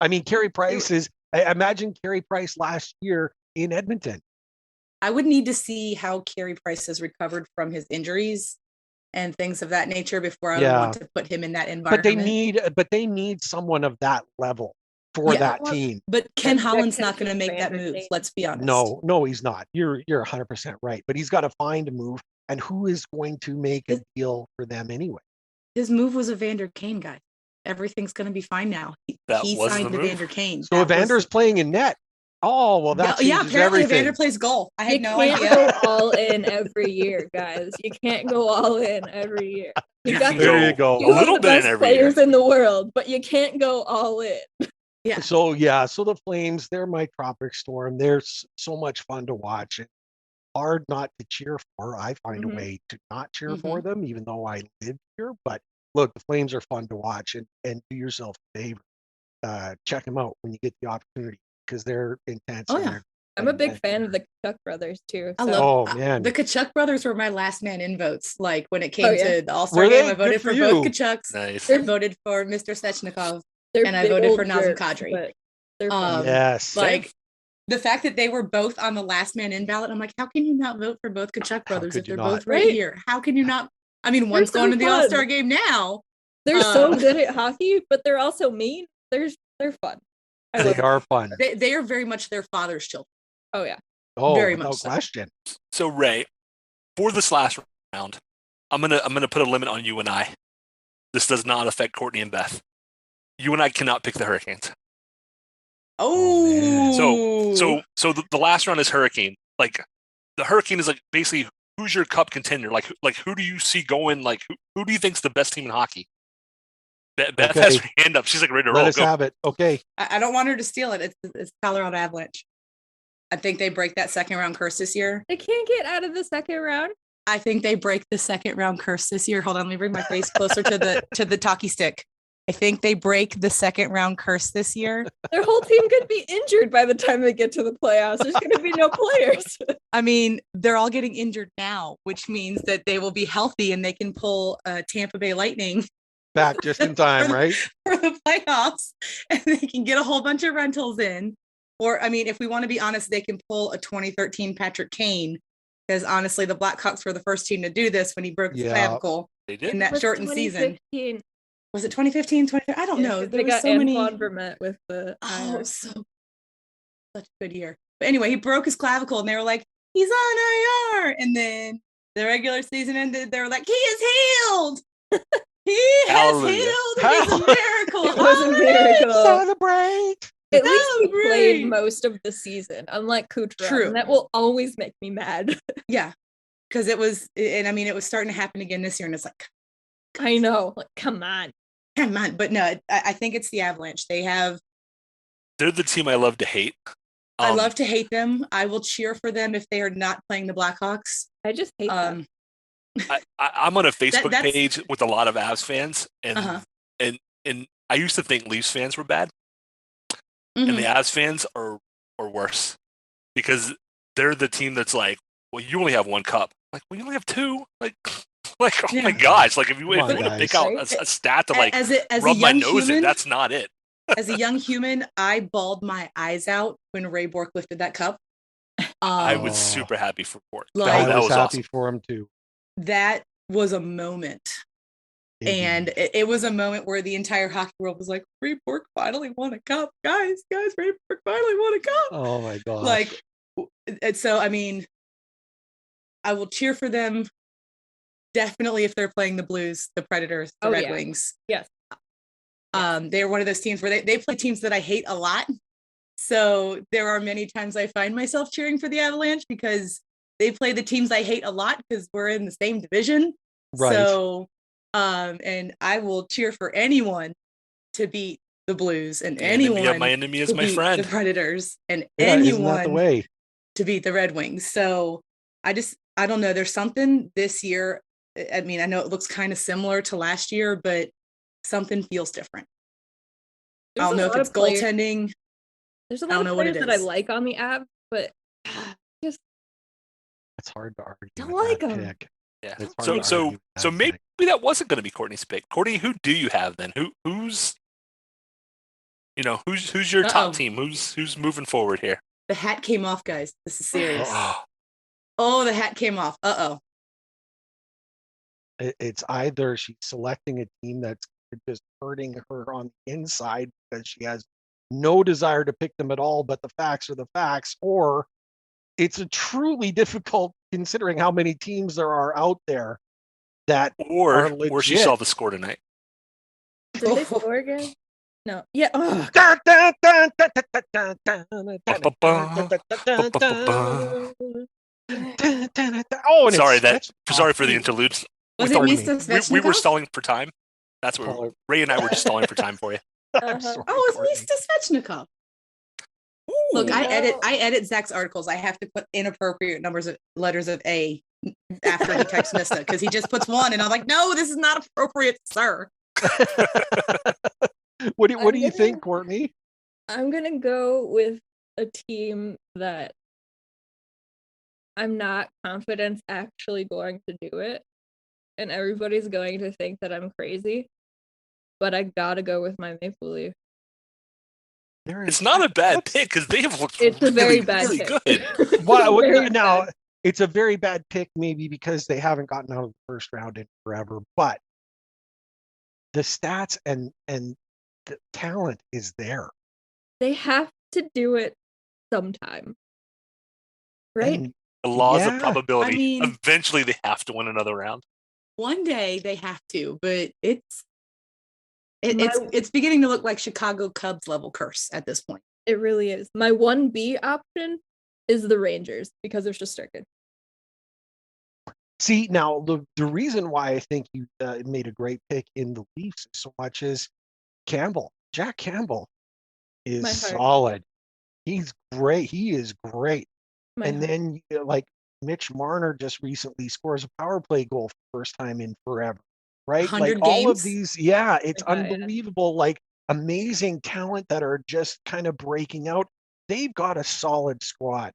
I mean, Carey Price is. Imagine Carey Price last year in Edmonton. I would need to see how Carey Price has recovered from his injuries and things of that nature before I would want to put him in that environment. But they need someone of that level for Yeah. that team. But Ken That Holland's can not going to keep make that Vander move. Kane. Let's be honest. No, he's not. You're 100% right. But he's got to find a move, and who is going to make a deal for them anyway? His move was a Vander Kane guy. Everything's going to be fine now. That He was signed the the move. Vander Kane. So Evander's playing in net. Oh well, that yeah. changes Apparently everything. Evander plays goal. I You had no can't idea. go all in every year, guys. You can't go all in every year. You got can There go you go. two a little of the bit in best every year. players in the world, but you can't go all in. Yeah. So the Flames, they're my tropic storm. They're so much fun to watch. And hard not to cheer for. I find a Mhm. way to not cheer for them, even though I live here. But look, the Flames are fun to watch, and do yourself a favor. Check them out when you get the opportunity, because they're intense. Oh, and yeah. they're- I'm a big and fan of they're- the Kachuk brothers too. I so- love Oh man, the Kachuk brothers were my last man in votes. Like when it came Oh, yeah. to the All-Star Were game, they? I voted Good for for both you. Kachucks. Nice. I voted for Mr. Sechnikov. they're and I big voted for old Nazem jerks, Kadri. but they're fun. yes. Like the fact that they were both on the last man in ballot, I'm like, how can you not vote for both Kachuk How brothers could if you they're not? both right Right? here? How can you not? I mean, one's so going to the fun. All-Star game now. They're so Um, good at hockey, but they're also mean. They're fun. I They love are fun. They are very much their father's children. Oh yeah. Oh, very without much so. question. So Ray, for this last round, I'm gonna put a limit on you and I. This does not affect Courtney and Beth. You and I cannot pick the Hurricanes. man. So the last round is Hurricane. Like the Hurricane is like basically who's your cup contender? Like who do you see going? Like who do you think's the best team in hockey? Beth Okay. has her hand up. She's like ready to Let roll. us Go. have it. Okay. I don't want her to steal it. It's Colorado Avalanche. I think they break that second round curse this year. They can't get out of the second round. I think they break the second round curse this year. Hold on, let me bring my face closer to the talkie stick. I think they break the second round curse this year. Their whole team could be injured by the time they get to the playoffs. There's going to be no players. I mean, they're all getting injured now, which means that they will be healthy and they can pull Tampa Bay Lightning Back just in time, right? for the playoffs, and they can get a whole bunch of rentals in. Or, I mean, if we want to be honest, they can pull a 2013 Patrick Kane, because honestly, the Blackhawks were the first team to do this when he broke his clavicle They did. in that Was shortened season. 2015. Was it 2015, 2015? I don't know. They There were got so many. Antoine Vermette with the Oh, so such a good year. But anyway, he broke his clavicle, and they were like, he's on IR. And then the regular season ended. They were like, he is healed. He Hallelujah. has healed. He's a miracle. It was a miracle. Celebrate. At least he Celebrate. played most of the season, unlike Kucherov. True. And that will always make me mad. Yeah, because it was, and I mean, it was starting to happen again this year, and it's like, I know. Like, come on. come on. But no, I think it's the Avalanche. They're the team I love to hate. I love to hate them. I will cheer for them if they are not playing the Blackhawks. I just hate them. I'm on a Facebook that's- page with a lot of Avs fans, and Uh-huh. and I used to think Leafs fans were bad, Mhm. and the Avs fans are worse because they're the team that's like, well, you only have one cup. Like, well, you only have two. Like oh Yeah. my gosh! Like, if you Come on, want to pick guys. out a stat to like as a rub my young nose in, human, that's not it. as a young human, I bawled my eyes out when Ray Bork lifted that cup. I Oh. was super happy for Port. Like- I that was was happy awesome. for him too. That was a moment. And it was a moment where the entire hockey world was like, Ray Bork finally won a cup. Guys, Ray Bork finally won a cup. Oh my gosh. Like, and so, I mean, I will cheer for them definitely if they're playing the Blues, the Predators, the Oh, Red yeah. Wings. Yes. They're one of those teams where they play teams that I hate a lot. So there are many times I find myself cheering for the Avalanche because they play the teams I hate a lot because we're in the same division. Right. So, and I will cheer for anyone to beat the Blues and The enemy anyone of my enemy is to my beat friend. the Predators and Yeah, isn't that the anyone way? to beat the Red Wings. So I don't know. There's something this year. I mean, I know it looks kind of similar to last year, but something feels different. I There's don't a know if lot it's of players- goaltending. There's a I lot don't of know what it players that I is. like on the app, but just It's hard to argue. Don't with like that 'em. pick. Yeah. It's hard So to so argue with so that maybe pick. that wasn't going to be Courtney's pick. Courtney, who do you have then? Who's who's your Uh-oh. top team? Who's moving forward here? The hat came off, guys. This is serious. Oh, Oh, the hat came off. Uh-oh. It's either she's selecting a team that's just hurting her on the inside because she has no desire to pick them at all, but the facts are the facts, or it's a truly difficult considering how many teams there are out there that are or she legit. saw the score tonight. did they score again? No. Yeah. Oh, Dun, dun, dun, dun, dun, dun, dun, dun, Ba-ba-ba. dun, dun, Ba-ba-ba. dun, dun, dun. Oh, and Sorry that's Sorry for the awful. interludes. Was With it Army. Mista We were Svechnikov? stalling for time. That's what Caller. Ray and I were just stalling for time for you. I'm Uh-huh. sorry, Oh, Courtney. it's Mista Svechnikov. Look, Ooh. I edit Zach's articles. I have to put inappropriate letters of A after he types Mista because he just puts one, and I'm like, no, this is not appropriate, sir. What do I'm you gonna- think, Courtney? I'm gonna go with a team that I'm not confident actually going to do it, and everybody's going to think that I'm crazy. But I gotta go with my Maple Leaf. It's not a bad pick because they have looked It's a very really, bad really pick. good. Well, Very now bad. it's a very bad pick, maybe because they haven't gotten out of the first round in forever. But the stats and the talent is there, They have to do it sometime, right? And The laws Yeah, of probability. I mean- Eventually, they have to win another round. One day they have to, but it's My- it's beginning to look like Chicago Cubs level curse at this point. It really is. My 1B option is the Rangers because of Shesterkin. see now the reason why I think you made a great pick in the Leafs so much is Campbell. Jack Campbell is My heart. solid. He's great. He is great. My And heart. then like Mitch Marner just recently scores a power play goal for the first time in forever, right? Like 100 all of games? these, yeah, it's Yeah, yeah. unbelievable. Like amazing talent that are just kind of breaking out. They've got a solid squad.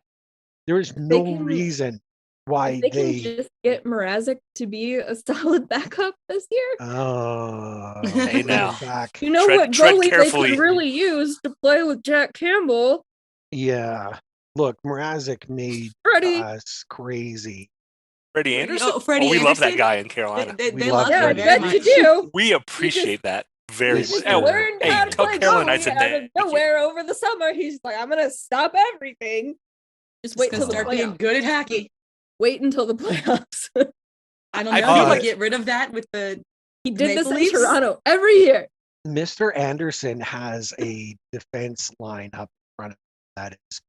There is They no can- reason why If they can they. just get Mrazek to be a solid backup this year, Oh, Hey, now. back. you know Tread- what tread goalie they carefully. could really use to play with Jack Campbell? Yeah. Look, Mrazek made Freddie. us crazy. Freddie Anderson. Oh, Freddie we love that Anderson? guy in Carolina. They, We they love love Yeah, I him Freddie very bet you much. do. We appreciate that very This much. He year. Oh, learned hey, how to tell play Caroline I goalie said out of thank you. nowhere over the summer. He's like, I'm gonna stop everything. Just wait Gonna till the start being playoffs. good at hockey. Wait until the playoffs. I don't I know. feel Did like- he get rid of that with the He did this Maple in Leafs? Toronto every year. Mr. Anderson has a defense line up front of him that is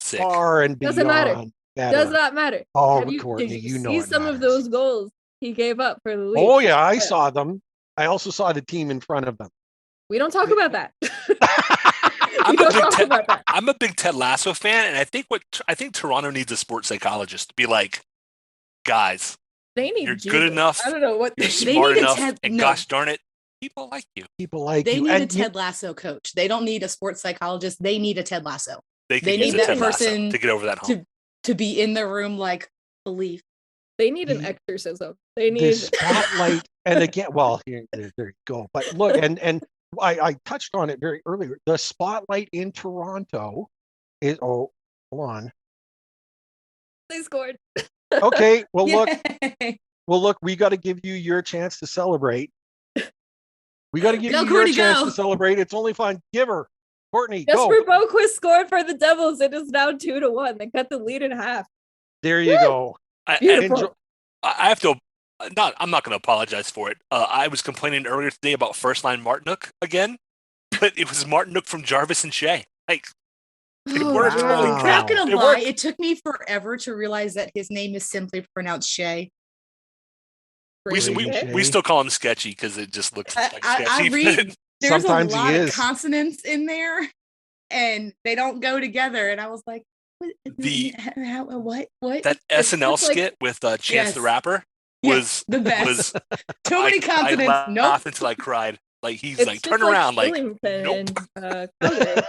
Sick. far and Doesn't matter. beyond better. Does not matter. Oh, Have Courtney, did you know see it some of matters. those goals he gave up for the Leafs? Oh yeah, I saw them. I also saw the team in front of them. We don't talk about that. I'm We a don't big talk Ted, about that. I'm a big Ted Lasso fan, and I think Toronto needs a sports psychologist to be like, guys, They need you're Jesus. good enough. I don't know what you're they smart need a enough, Ted- and no. gosh darn it, people like you. People like they you. need a And you- Ted Lasso coach. They don't need a sports psychologist. They need a Ted Lasso They could They use need a that Ted Lasso person to get over that hump. to be in the room like belief. They need an The- exorcism. They the need spotlight, and again, well, there you go. But look, and I touched on it very earlier. The spotlight in Toronto is hold on. they scored. Okay, well look, Yay. we got to give you your chance to celebrate. We got to give Go, you your Courtney, chance go. to celebrate. It's only fun. Give her, Courtney. Jesper Go. Boquist scored for the Devils. It is now 2-1. They cut the lead in half. There you Woo! go. Beautiful. Enjoy- I have to. I'm not going to apologize for it. I was complaining earlier today about first line Martinook again, but it was Martinook from Jarvis and Shea. Like, it Oh, worked. wow. Holy Wow. crap! Not gonna It lie, worked. it took me forever to realize that his name is simply pronounced Shay. We, Brady we, Shea. we still call him sketchy because it just looks like I sketchy. read there's Sometimes a he lot of is. consonants in there, and they don't go together. And I was like, what? What? That It's SNL just like- skit with Chance Yes. the Rapper Yes, was the best. was Too many I consonants. Nope. laughed until I cried. Like he's It's like just turn around, like Shillington nope. and Calgary.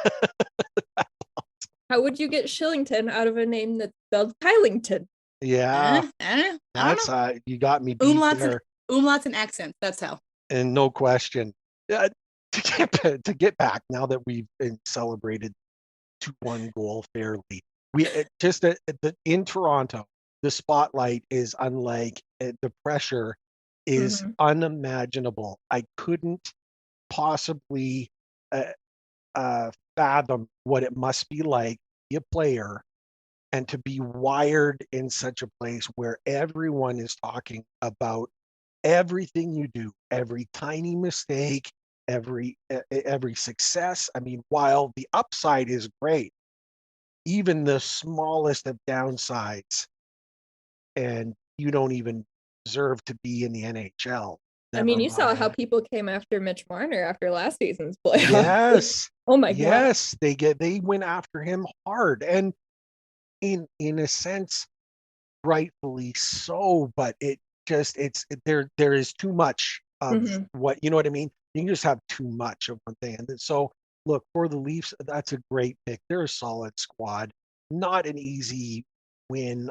How would you get Shillington out of a name that's spelled Kylington? Yeah, I don't know. that's you got me beat Umlauts there, Umlauts and accents. That's how. and no question. To get back now that we've celebrated 2-1 goal fairly, we just in Toronto, the spotlight is unlike the pressure is unimaginable. I couldn't possibly fathom what it must be like to be a player and to be wired in such a place where everyone is talking about everything you do, every tiny mistake, every success. I mean, while the upside is great, even the smallest of downsides, and you don't even deserve to be in the NHL. I mean, Never you saw how mind. people came after Mitch Marner after last season's playoff. Yes. Oh my god. Yes, they went after him hard, and in a sense, rightfully so. But there is too much of what, you know what I mean. You can just have too much of one thing, and so look for the Leafs. That's a great pick. They're a solid squad. Not an easy win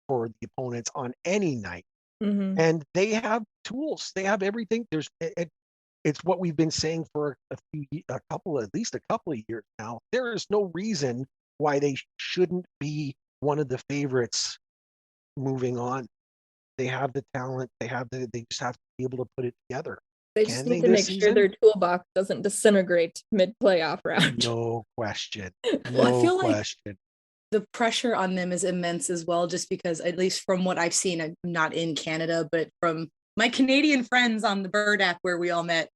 for the opponents on any night, and they have tools. They have everything. It's what we've been saying for at least a couple of years now. There is no reason why they shouldn't be one of the favorites moving on. They have the talent. They just have to be able to put it together. They just Can need they to this make sure season? their toolbox doesn't disintegrate mid-playoff round. No question. Well, I No feel like question. the pressure on them is immense as well, just because, at least from what I've seen, I'm not in Canada, but from my Canadian friends on the Bird app where we all met,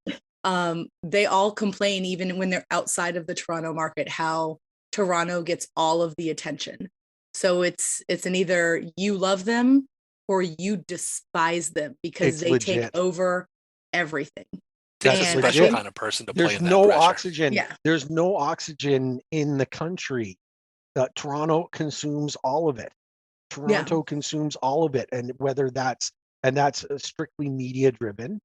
they all complain, even when they're outside of the Toronto market, how Toronto gets all of the attention. So it's an either you love them or you despise them because It's they take legit. over everything. Takes a That's special legit. kind of person to play There's in that no pressure. oxygen. Yeah. There's no oxygen in the country. Toronto consumes all of it. Toronto consumes all of it, and whether that's strictly media driven.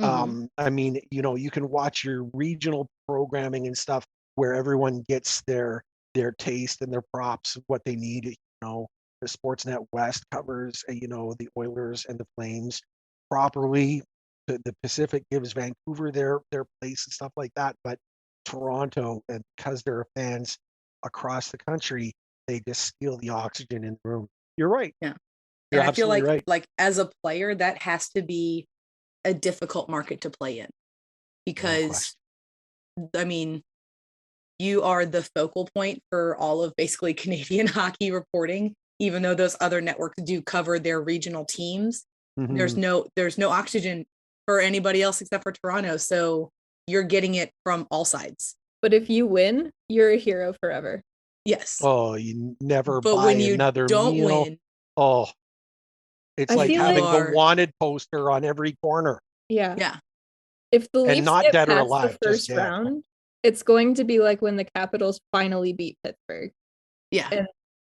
I mean, you can watch your regional programming and stuff where everyone gets their taste and their props of what they need the Sportsnet West covers, the Oilers and the Flames properly. The Pacific gives Vancouver their place and stuff like that. But Toronto, and because there are fans across the country, they just steal the oxygen in the room. You're right. Yeah. You're And I feel absolutely right. like as a player, that has to be a difficult market to play in, because I mean, you are the focal point for all of basically Canadian hockey reporting, even though those other networks do cover their regional teams. Mhm. There's no oxygen for anybody else except for Toronto. So you're getting it from all sides. But if you win, you're a hero forever. Yes. Oh, you never But buy when you another don't meal. win, Oh, it's I like feel having like- the wanted poster on every corner. Yeah. yeah. If the And Leafs not get dead or past alive, the just first dead. round, it's going to be like when the Capitals finally beat Pittsburgh. Yeah. And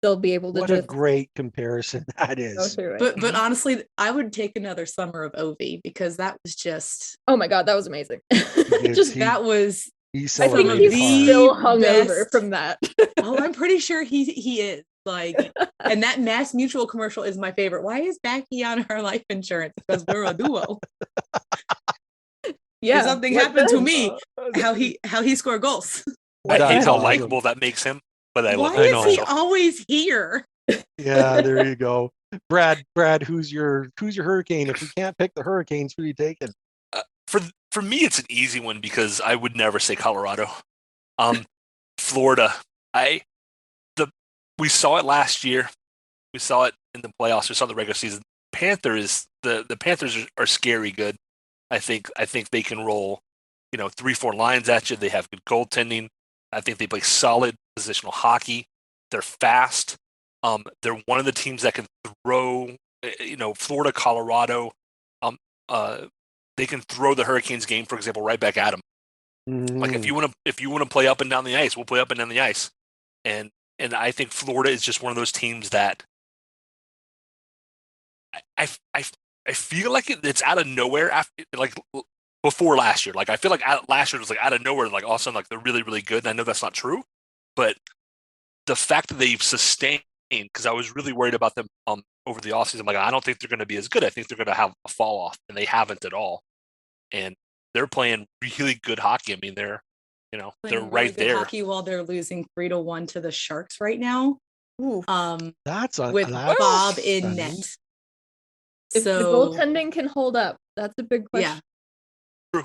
they'll be able to What a just great comparison that go is. through it. But honestly, I would take another summer of Ovi, because that was just Oh my god, that was amazing. Is he- that was He I celebrated think he's the still hungover best- from that. oh, I'm pretty sure he is. Like, and that Mass Mutual commercial is my favorite. Why is Becky on her life insurance? Because we're a duo. Yeah. something what happened to the- me, how he scored goals. I That's hate how awesome. likable that makes him, but I love Why it. I is know. he always here? Yeah, there you go. Brad, who's your Hurricane? If we can't pick the Hurricanes, who are you taking? For me, it's an easy one because I would never say Colorado. Florida. We saw it last year. We saw it in the playoffs. We saw it in the regular season. The Panthers are scary good. I think they can roll, 3-4 lines at you. They have good goaltending. I think they play solid positional hockey. They're fast. They're one of the teams that can throw. Florida, Colorado. They can throw the Hurricanes game, for example, right back at them. Like if you want to play up and down the ice, we'll play up and down the ice. And I think Florida is just one of those teams that I feel like it's out of nowhere after, like, before last year. Like I feel like last year was like out of nowhere, like all of a sudden, like they're really, really good. And I know that's not true, but the fact that they've sustained, because I was really worried about them over the offseason. Like, I don't think they're going to be as good. I think they're going to have a fall off, and they haven't at all. And they're playing really good hockey. I mean, they're Playing they're really right good there. hockey while they're losing 3-1 to the Sharks right now. Ooh. That's With that's Bob in stunning. net. If the So goaltending can hold up, that's a big question. yeah,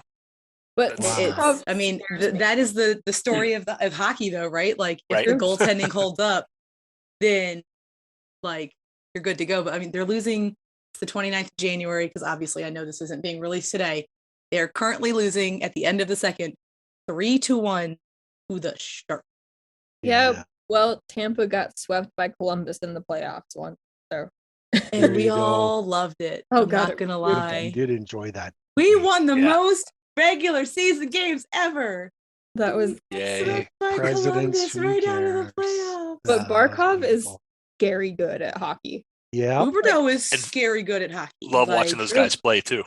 But Wow. Barkov I mean, scares me. that is the story of hockey, though, right? Like, if Right. the goaltending holds up, then like you're good to go. But I mean, they're losing. It's the 29th of January, because obviously I know this isn't being released today. They're currently losing at the end of the second, 3-1 to the Sharks. Yeah. Well, Tampa got swept by Columbus in the playoffs once. So There And we you go. all loved it. Oh, I'm God, not it gonna was I lie. did enjoy that. We won the Yeah. most regular season games ever. that was Yay. Swept by Presidents, Columbus who right out of the cares? playoffs. but That was Barkov is beautiful. scary good at hockey. Yeah. Huberdeau is And scary good at hockey. Love watching those guys play too.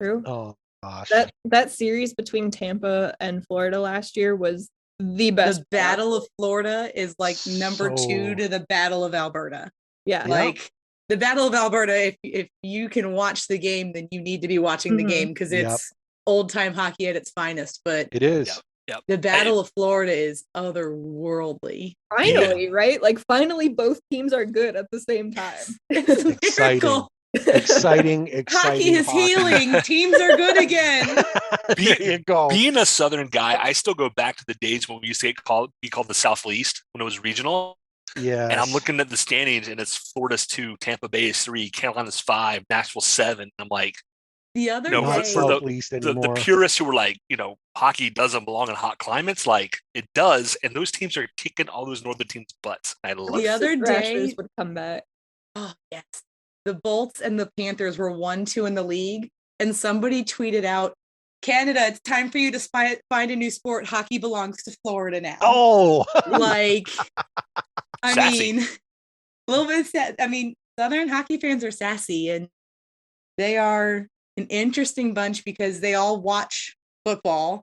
True. Oh gosh. That series between Tampa and Florida last year was the best. The Battle of Florida is like number So- 2 to the Battle of Alberta. Yeah. Yeah. Like the Battle of Alberta, if you can watch the game, then you need to be watching the Mhm. game, because Yep. it's old time hockey at its finest. But It is. the Battle of Florida is otherworldly. Finally, right? Like finally both teams are good at the same time. It's a Exciting. miracle. Exciting. Hockey is healing. Teams are good again. There you go. Being a Southern guy, I still go back to the days when we used to be called the Southeast when it was regional. Yeah. And I'm looking at the standings, and it's Florida's 2, Tampa Bay is 3, Carolina's 5, Nashville 7. I'm like, The other No, Not day, for the- Southeast the anymore. purists who were like, hockey doesn't belong in hot climates. Like, it does, and those teams are kicking all those northern teams' butts. I love The it. other Thrashers day- would come back. oh yes, the Bolts and the Panthers were 1-2 in the league, and somebody tweeted out, "Canada, it's time for you to find a new sport. Hockey belongs to Florida now." Oh, Like, I Sassy. mean, a little bit sad. I mean, Southern hockey fans are sassy, and they are an interesting bunch because they all watch football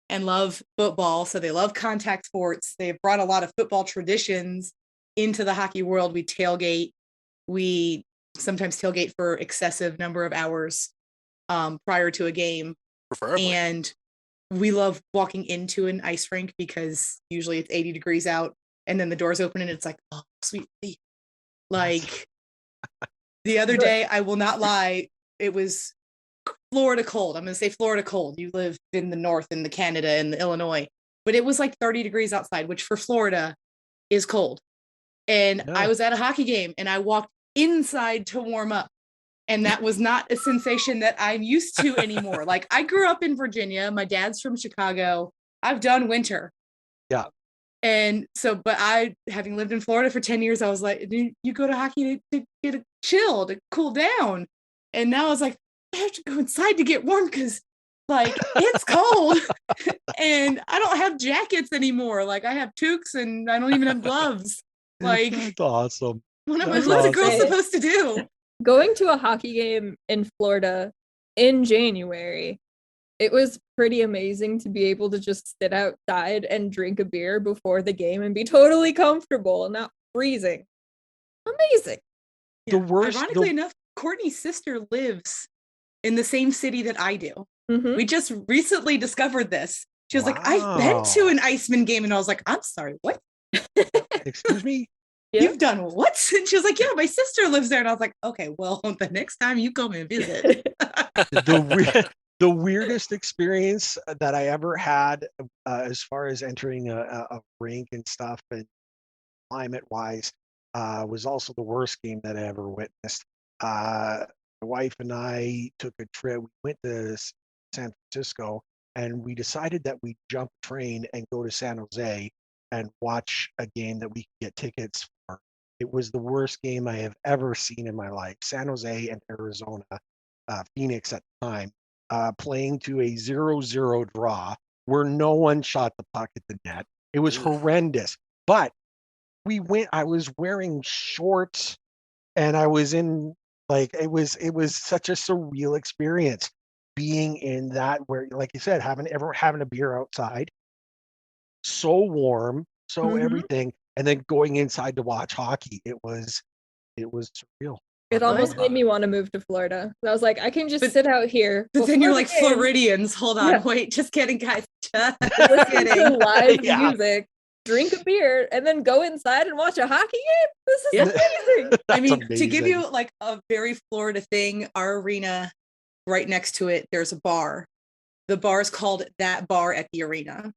and love football. So they love contact sports. They've brought a lot of football traditions into the hockey world. We tailgate. We sometimes tailgate for excessive number of hours prior to a game. Preferably. And we love walking into an ice rink because usually it's 80 degrees out and then the doors open and it's like, oh, sweet relief. Like the other day, I will not lie, it was Florida cold. I'm going to say Florida cold. You live in the north, in the Canada and the Illinois, but it was like 30 degrees outside, which for Florida is cold. And I was at a hockey game and I walked inside to warm up. And that was not a sensation that I'm used to anymore. Like, I grew up in Virginia. My dad's from Chicago. I've done winter. Yeah. And so, but I, having lived in Florida for 10 years, I was like, you go to hockey to get a chill, to cool down. And now I was like, I have to go inside to get warm because like it's cold and I don't have jackets anymore. Like, I have toques and I don't even have gloves. Like, That's awesome. what's a girl supposed to do? Going to a hockey game in Florida in January, it was pretty amazing to be able to just sit outside and drink a beer before the game and be totally comfortable and not freezing. Amazing. The worst- Ironically enough, Courtney's sister lives in the same city that I do. Mhm. We just recently discovered this. She was like, I've Wow. been to an Iceman game. And I was like, I'm sorry, what? Excuse me? Yeah. You've done what? And she was like, yeah, my sister lives there. And I was like, okay, well, the next time you come and visit. The weirdest experience that I ever had as far as entering a rink and stuff and climate wise was also the worst game that I ever witnessed. My wife and I took a trip. We went to San Francisco and we decided that we'd jump a train and go to San Jose and watch a game that we could get tickets for. It was the worst game I have ever seen in my life. San Jose and Arizona, Phoenix at the time, playing to a 0-0 draw where no one shot the puck at the net. It was horrendous. But I was wearing shorts and I was in like it was such a surreal experience being in that where, like you said, having a beer outside, so warm, so Mhm. everything, and then going inside to watch hockey. It was surreal. It almost made me want to move to Florida. I was like, I can just sit out here. But then you're before like, the game, Floridians, hold on, Yeah. wait, just kidding, guys. Just listen to kidding. live Yeah. music, drink a beer, and then go inside and watch a hockey game. This is Yeah. amazing. I That's mean, to give amazing. you like a very Florida thing, our arena, right next to it, there's a bar. The bar is called That Bar at the Arena.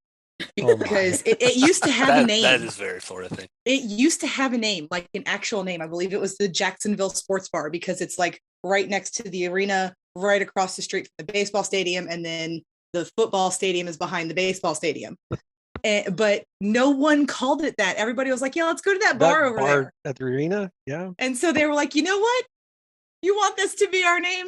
Oh my. Because it used to have a name. That is very Florida thing. It used to have a name, like an actual name. I believe it was the Jacksonville Sports Bar because it's like right next to the arena, right across the street from the baseball stadium, and then the football stadium is behind the baseball stadium. But no one called it that. Everybody was like, yeah, let's go to that bar over there. At the arena. Yeah. And so they were like, you know what? You want this to be our name?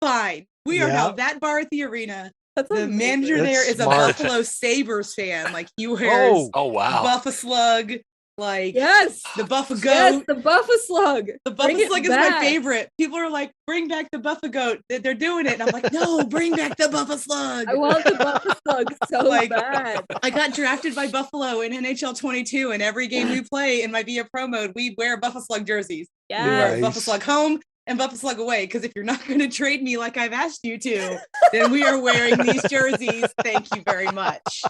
Fine. We are now Yeah. That Bar at the Arena. That's The amazing. manager That's there is a smart. Buffalo Sabres fan. Like, he wears Oh wow. Buffa Slug, like Yes. the Buffa Goat. Yes, the Buffa Slug. The Bring Buffa it Slug is my back. favorite. People are like, bring back the Buffa Goat. They're doing it. And I'm like, no, bring back the Buffa Slug. I want the Buffa Slug so Like, bad. I got drafted by Buffalo in NHL 22, and every game we play in my Via Pro mode, we wear Buffa Slug jerseys. We wear Yes. Buffa Slug home and Buffa Slug away. Because if you're not going to trade me like I've asked you to, then we are wearing these jerseys. Thank you very much.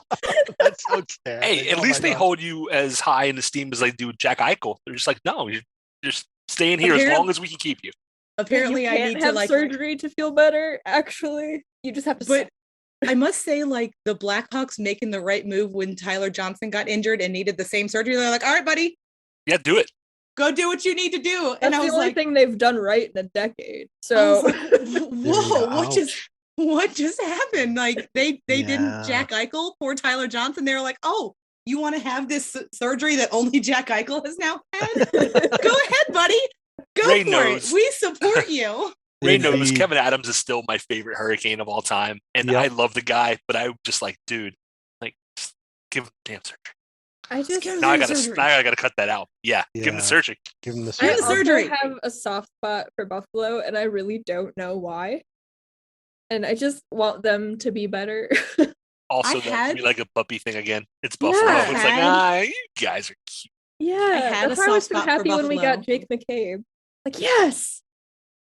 That's outstanding. Hey, at Oh least my they God. hold you as high in esteem as they do Jack Eichel. They're just like, no, you're just staying here as long as we can keep you. Apparently, you I can't need to have like. surgery to feel better. Actually, you just have to. But I must say, like, the Blackhawks making the right move when Tyler Johnson got injured and needed the same surgery. They're like, all right, buddy, Yeah, do it. go do what you need to do. That's And I the was only like, thing they've done right in a decade. I was So like, There you whoa, go. what just happened? Like, they Yeah. didn't Jack Eichel for Tyler Johnson. They were like, oh, you want to have this surgery that only Jack Eichel has now had? Go ahead, buddy. Go Ray for knows. it. We support you. Ray knows Indeed. Kevin Adams is still my favorite Hurricane of all time, and Yep. I love the guy, but I'm just like, dude, like, just give him the damn surgery. I just Give him Now I the gotta, surgery. now I gotta cut that out. Yeah, give him Yeah. the surgery. Give him the I Give him the also surgery. have a soft spot for Buffalo, and I really don't know why. And I just want them to be better. Also, I that had- three-legged puppy thing again. It's Buffalo. Yeah. It's like, Had- you guys are cute. Yeah, had that's a why I was soft so spot for happy when we got Buffalo. Jake McCabe. Like, yes.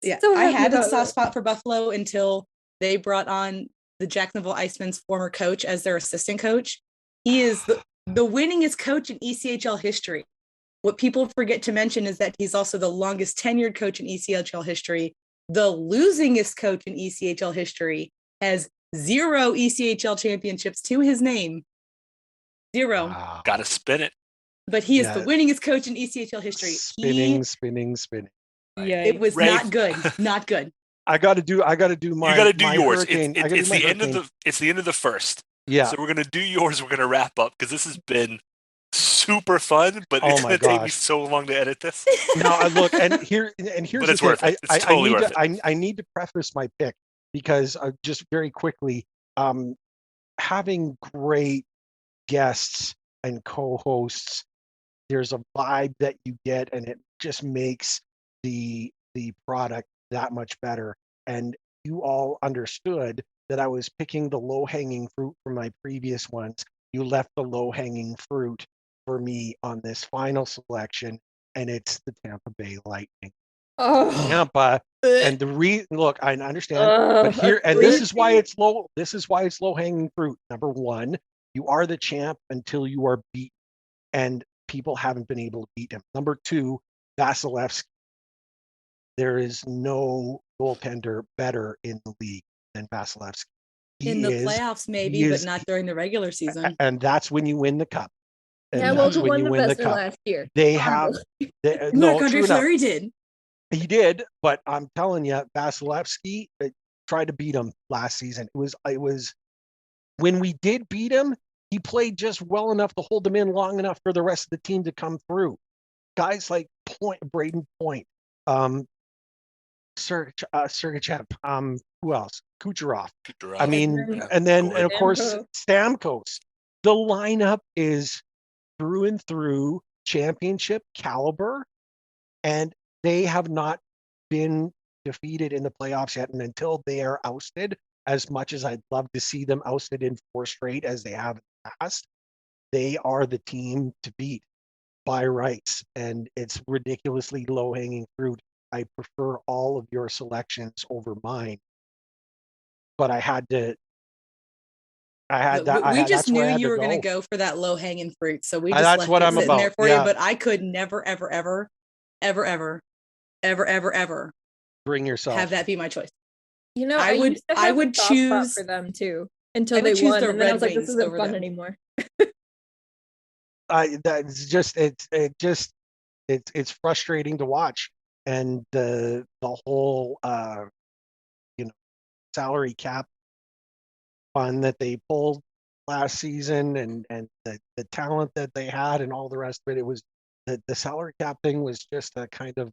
Yeah, So I happy had a about soft that. spot for Buffalo until they brought on the Jacksonville Icemen's former coach as their assistant coach. He is the winningest coach in ECHL history. What people forget to mention is that he's also the longest tenured coach in ECHL history. The losingest coach in ECHL history, has 0 ECHL championships to his name. 0. Wow. Got to spin it. But he is Yeah. the winningest coach in ECHL history. Spinning. It was Ray, not good. Not good. I got to do my. You got to do my yours. Hurricane. I gotta It's do my the end of hurricane. it's the end of the first. Yeah. So we're gonna do yours. We're gonna wrap up because this has been super fun, but Oh it's my gonna take me gosh. so long to edit this. No, I look, and here's But the it's thing. worth it. It's I totally need worth to it. I need to preface my pick because just very quickly, having great guests and co-hosts, there's a vibe that you get, and it just makes the product that much better. And you all understood that I was picking the low-hanging fruit from my previous ones. You left the low-hanging fruit for me on this final selection, and it's the Tampa Bay Lightning. Oh, Tampa, and look, I understand, but here, and this is why it's low. This is why it's low-hanging fruit. Number one, you are the champ until you are beat, and people haven't been able to beat him. Number two, Vasilevsky. There is no goaltender better in the league than Vasilevsky. In the playoffs, maybe, but not during the regular season. And that's when you win the cup. And yeah, well, that's who when won you the win the Vezina cup. last year? They have no, Marc-Andre true enough. Fleury did. He did, but I'm telling you, Vasilevsky tried to beat him last season. It was when we did beat him, he played just well enough to hold them in long enough for the rest of the team to come through. Guys like Braden Point, Sergachev, who else? Kucherov. I mean, and then and of course Stamkos. The lineup is through and through championship caliber, and they have not been defeated in the playoffs yet. And until they are ousted, as much as I'd love to see them ousted in 4 straight as they have in the past, they are the team to beat by rights. And it's ridiculously low-hanging fruit. I prefer all of your selections over mine, but I had to. We just knew you were going to go for that low hanging fruit, so we just that's left what it I'm sitting about. there for Yeah. you. But I could never, ever Bring yourself. have that be my choice. You know, I would- used to I have a would soft spot choose- for them too until I would they choose won, the and then I Red was like, this Wings isn't over fun them. anymore. That's just it's frustrating to watch, and the whole salary cap fund that they pulled last season, and the talent that they had and all the rest of it. It was the salary cap thing was just a kind of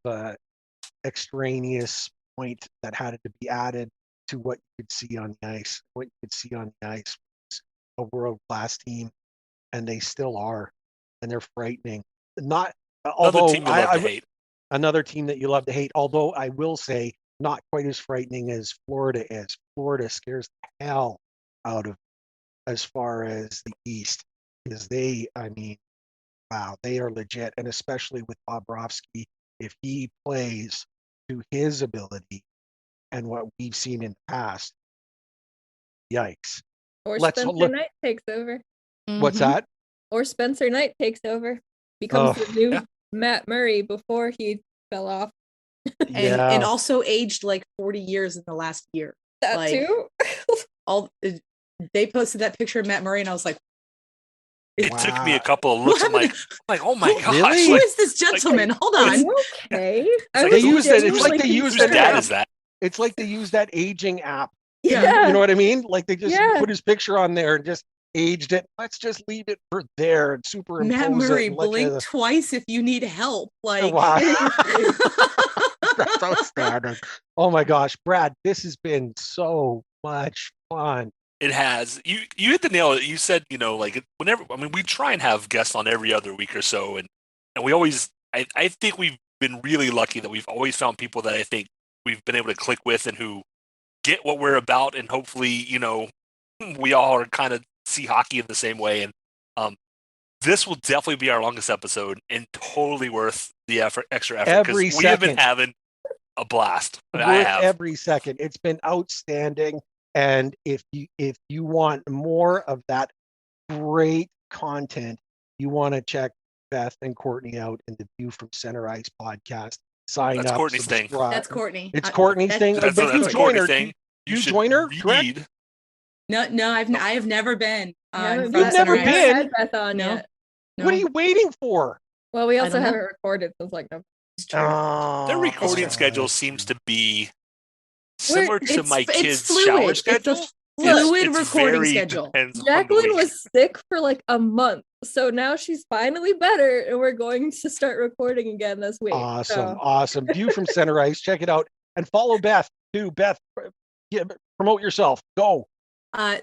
extraneous point that had to be added to what you could see on the ice. What you could see on the ice was a world-class team, and they still are, and they're frightening. Not although team you love to hate. Another team that you love to hate. Although I will say, not quite as frightening as Florida is. Florida scares the hell out of as far as the East, because I mean, wow, they are legit, and especially with Bobrovsky, if he plays to his ability and what we've seen in the past, yikes. Or Let's Spencer look. Knight takes over. What's Mhm. that? Or Spencer Knight takes over. Becomes Oh, the new yeah. Matt Murray before he fell off. And Yeah. also aged like 40 years in the last year. That Like, too. They posted that picture of Matt Murray, and I was like, It took me a Wow. couple of looks. I'm What? like, oh my gosh. Really? who Like, is this gentleman? Hold Are on. you okay? I like, was They use it. It's genuinely like they use whose that dad concerned. is that? It's like they use that aging app. Yeah. You know what I mean? Like they just Yeah. put his picture on there and just aged it. Let's just leave it for there and superimpose Matt Murray, it. And let blink you, twice if you need help. Like, wow. That's outstanding. Oh my gosh, Brad, this has been so much fun. It has. You hit the nail. You said, like whenever. I mean, we try and have guests on every other week or so, and we always. I think we've been really lucky that we've always found people that I think we've been able to click with and who get what we're about, and hopefully, we all are kind of see hockey in the same way. And this will definitely be our longest episode and totally worth the extra effort Every because we have been second. having a blast. I Worth have. every second. It's been outstanding. And if you want more of that great content, you want to check Beth and Courtney out in the View from Center Ice podcast. Sign That's up. Courtney's thing. subscribe. That's Courtney. It's Courtney's thing. That's, But you that's a join Courtney her. thing. You should join her, correct? read. No, I have never been on You've From Center never Ice. been? had Beth on No. yet. No, What are you waiting for? Well, we I also don't know. haven't recorded since like November. It's true. Their recording that's schedule right. seems to be similar to It's- my it's kids' fluid. shower It's a schedule. fluid It's recording very schedule. depends on the Jacqueline week. was sick for like a month, so now she's finally better, and we're going to start recording again this week. Awesome. So, Awesome. View from Center Ice. Check it out. And follow Beth too. Beth, promote yourself. Go.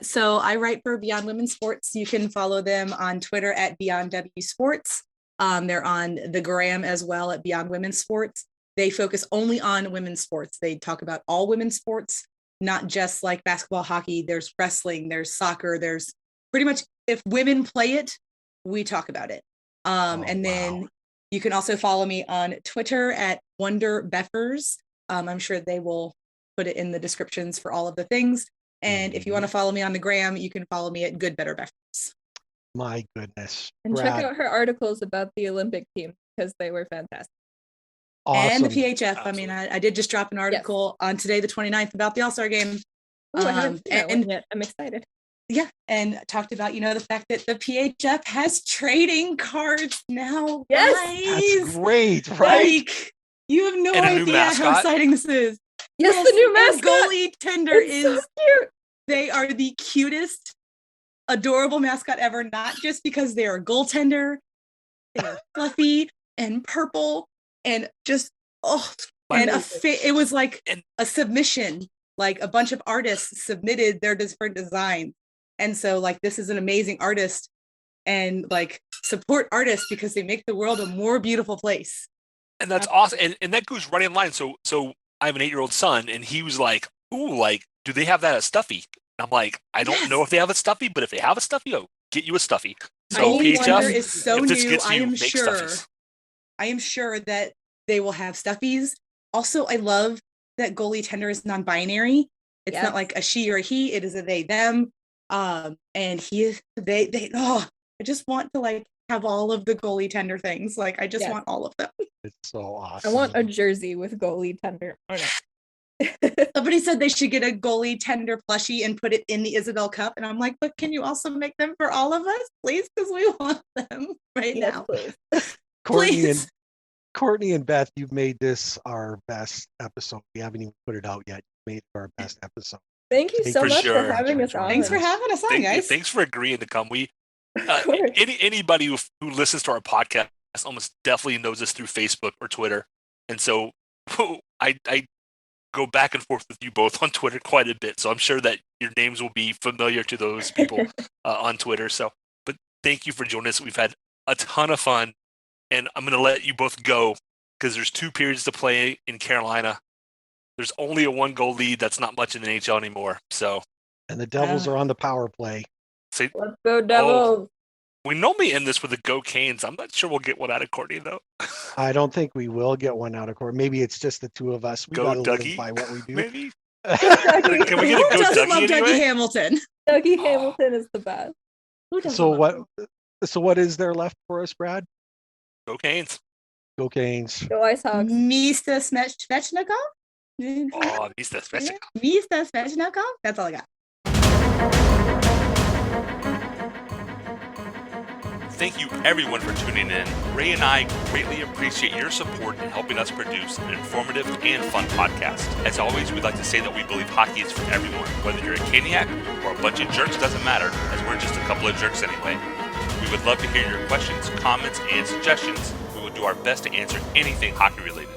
So I write for Beyond Women's Sports. You can follow them on Twitter at Beyond W Sports. They're on the gram as well at Beyond Women's Sports. They focus only on women's sports. They talk about all women's sports, not just like basketball, hockey. There's wrestling, there's soccer, there's pretty much if women play it, we talk about it. And then wow. you can also follow me on Twitter at Wonder Beffers. I'm sure they will put it in the descriptions for all of the things. And if you want to follow me on the gram, you can follow me at Good Better Beffers. My goodness. and Brad, check out her articles about the Olympic team because they were fantastic. awesome. And the PHF. I mean, I did just drop an article on today, the 29th, about the All-Star game. Ooh, I haven't seen that one and yet. I'm excited. yeah, and talked about, the fact that the PHF has trading cards now. Yes! That's guys. great, right? Like, you have no And a new idea how mascot. exciting this is. Yes, the new their mascot. goalie tender It's so is, cute. they are the cutest, adorable mascot ever, not just because they are a goaltender, they are fluffy and purple and just, and it was like a submission, like a bunch of artists submitted their different designs. And so like, this is an amazing artist, and like support artists because they make the world a more beautiful place. And that's awesome. And that goes right in line. So I have an 8-year-old son, and he was like, ooh, like, do they have that at Stuffy? And I'm like, I don't know if they have a Stuffy, but if they have a Stuffy, I'll get you a Stuffy. So Wonder PHF, is so if this new. gets I you, am make sure. Stuffies. I am sure that they will have stuffies. Also, I love that goalie tender is non-binary. It's Yes. not like a she or a he. It is a they, them. And he is they. Oh, I just want to like have all of the goalie tender things. Like I just Yes. want all of them. It's so awesome. I want a jersey with goalie tender on it. Somebody said they should get a goalie tender plushie and put it in the Isabel Cup. And I'm like, but can you also make them for all of us, please? Because we want them right Yes, now. please. Please. Courtney and Beth, you've made this our best episode. We haven't even put it out yet. You made it our best episode. Thank you Thank so you. much For sure. for having us on. Thanks for having us on, guys. Thanks for agreeing to come. We Of course. anybody who listens to our podcast almost definitely knows us through Facebook or Twitter, and so I go back and forth with you both on Twitter quite a bit. So I'm sure that your names will be familiar to those people on Twitter. So, but thank you for joining us. We've had a ton of fun, and I'm going to let you both go because there's 2 periods to play in Carolina. There's only a 1-goal lead. That's not much in the NHL anymore. So, And the Devils are on the power play. say, Let's go, Devils. we normally end this with a Go Canes. I'm not sure we'll get one out of Courtney, though. I don't think we will get one out of court. Maybe it's just the two of us. We Go got to live Dougie, by what we do. maybe? Dougie. Can we get a Who Go doesn't love Dougie Dougie anyway? Hamilton? Dougie Hamilton is the best. Who doesn't So love what? him? So what is there left for us, Brad? Go Canes. Go Canes. Go Ice Hogs. Mista Svechnikov? Oh, he's the special. Mista Svechnikov? That's all I got. Thank you everyone for tuning in. Ray and I greatly appreciate your support in helping us produce an informative and fun podcast. As always, we'd like to say that we believe hockey is for everyone. Whether you're a Caniac or a bunch of jerks, doesn't matter, as we're just a couple of jerks anyway. We would love to hear your questions, comments, and suggestions. We will do our best to answer anything hockey related.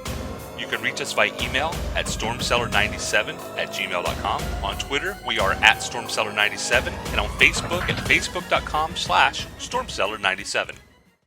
You can reach us by email at stormcellar97@gmail.com. On Twitter, we are at stormcellar97, and on Facebook at facebook.com/stormcellar97.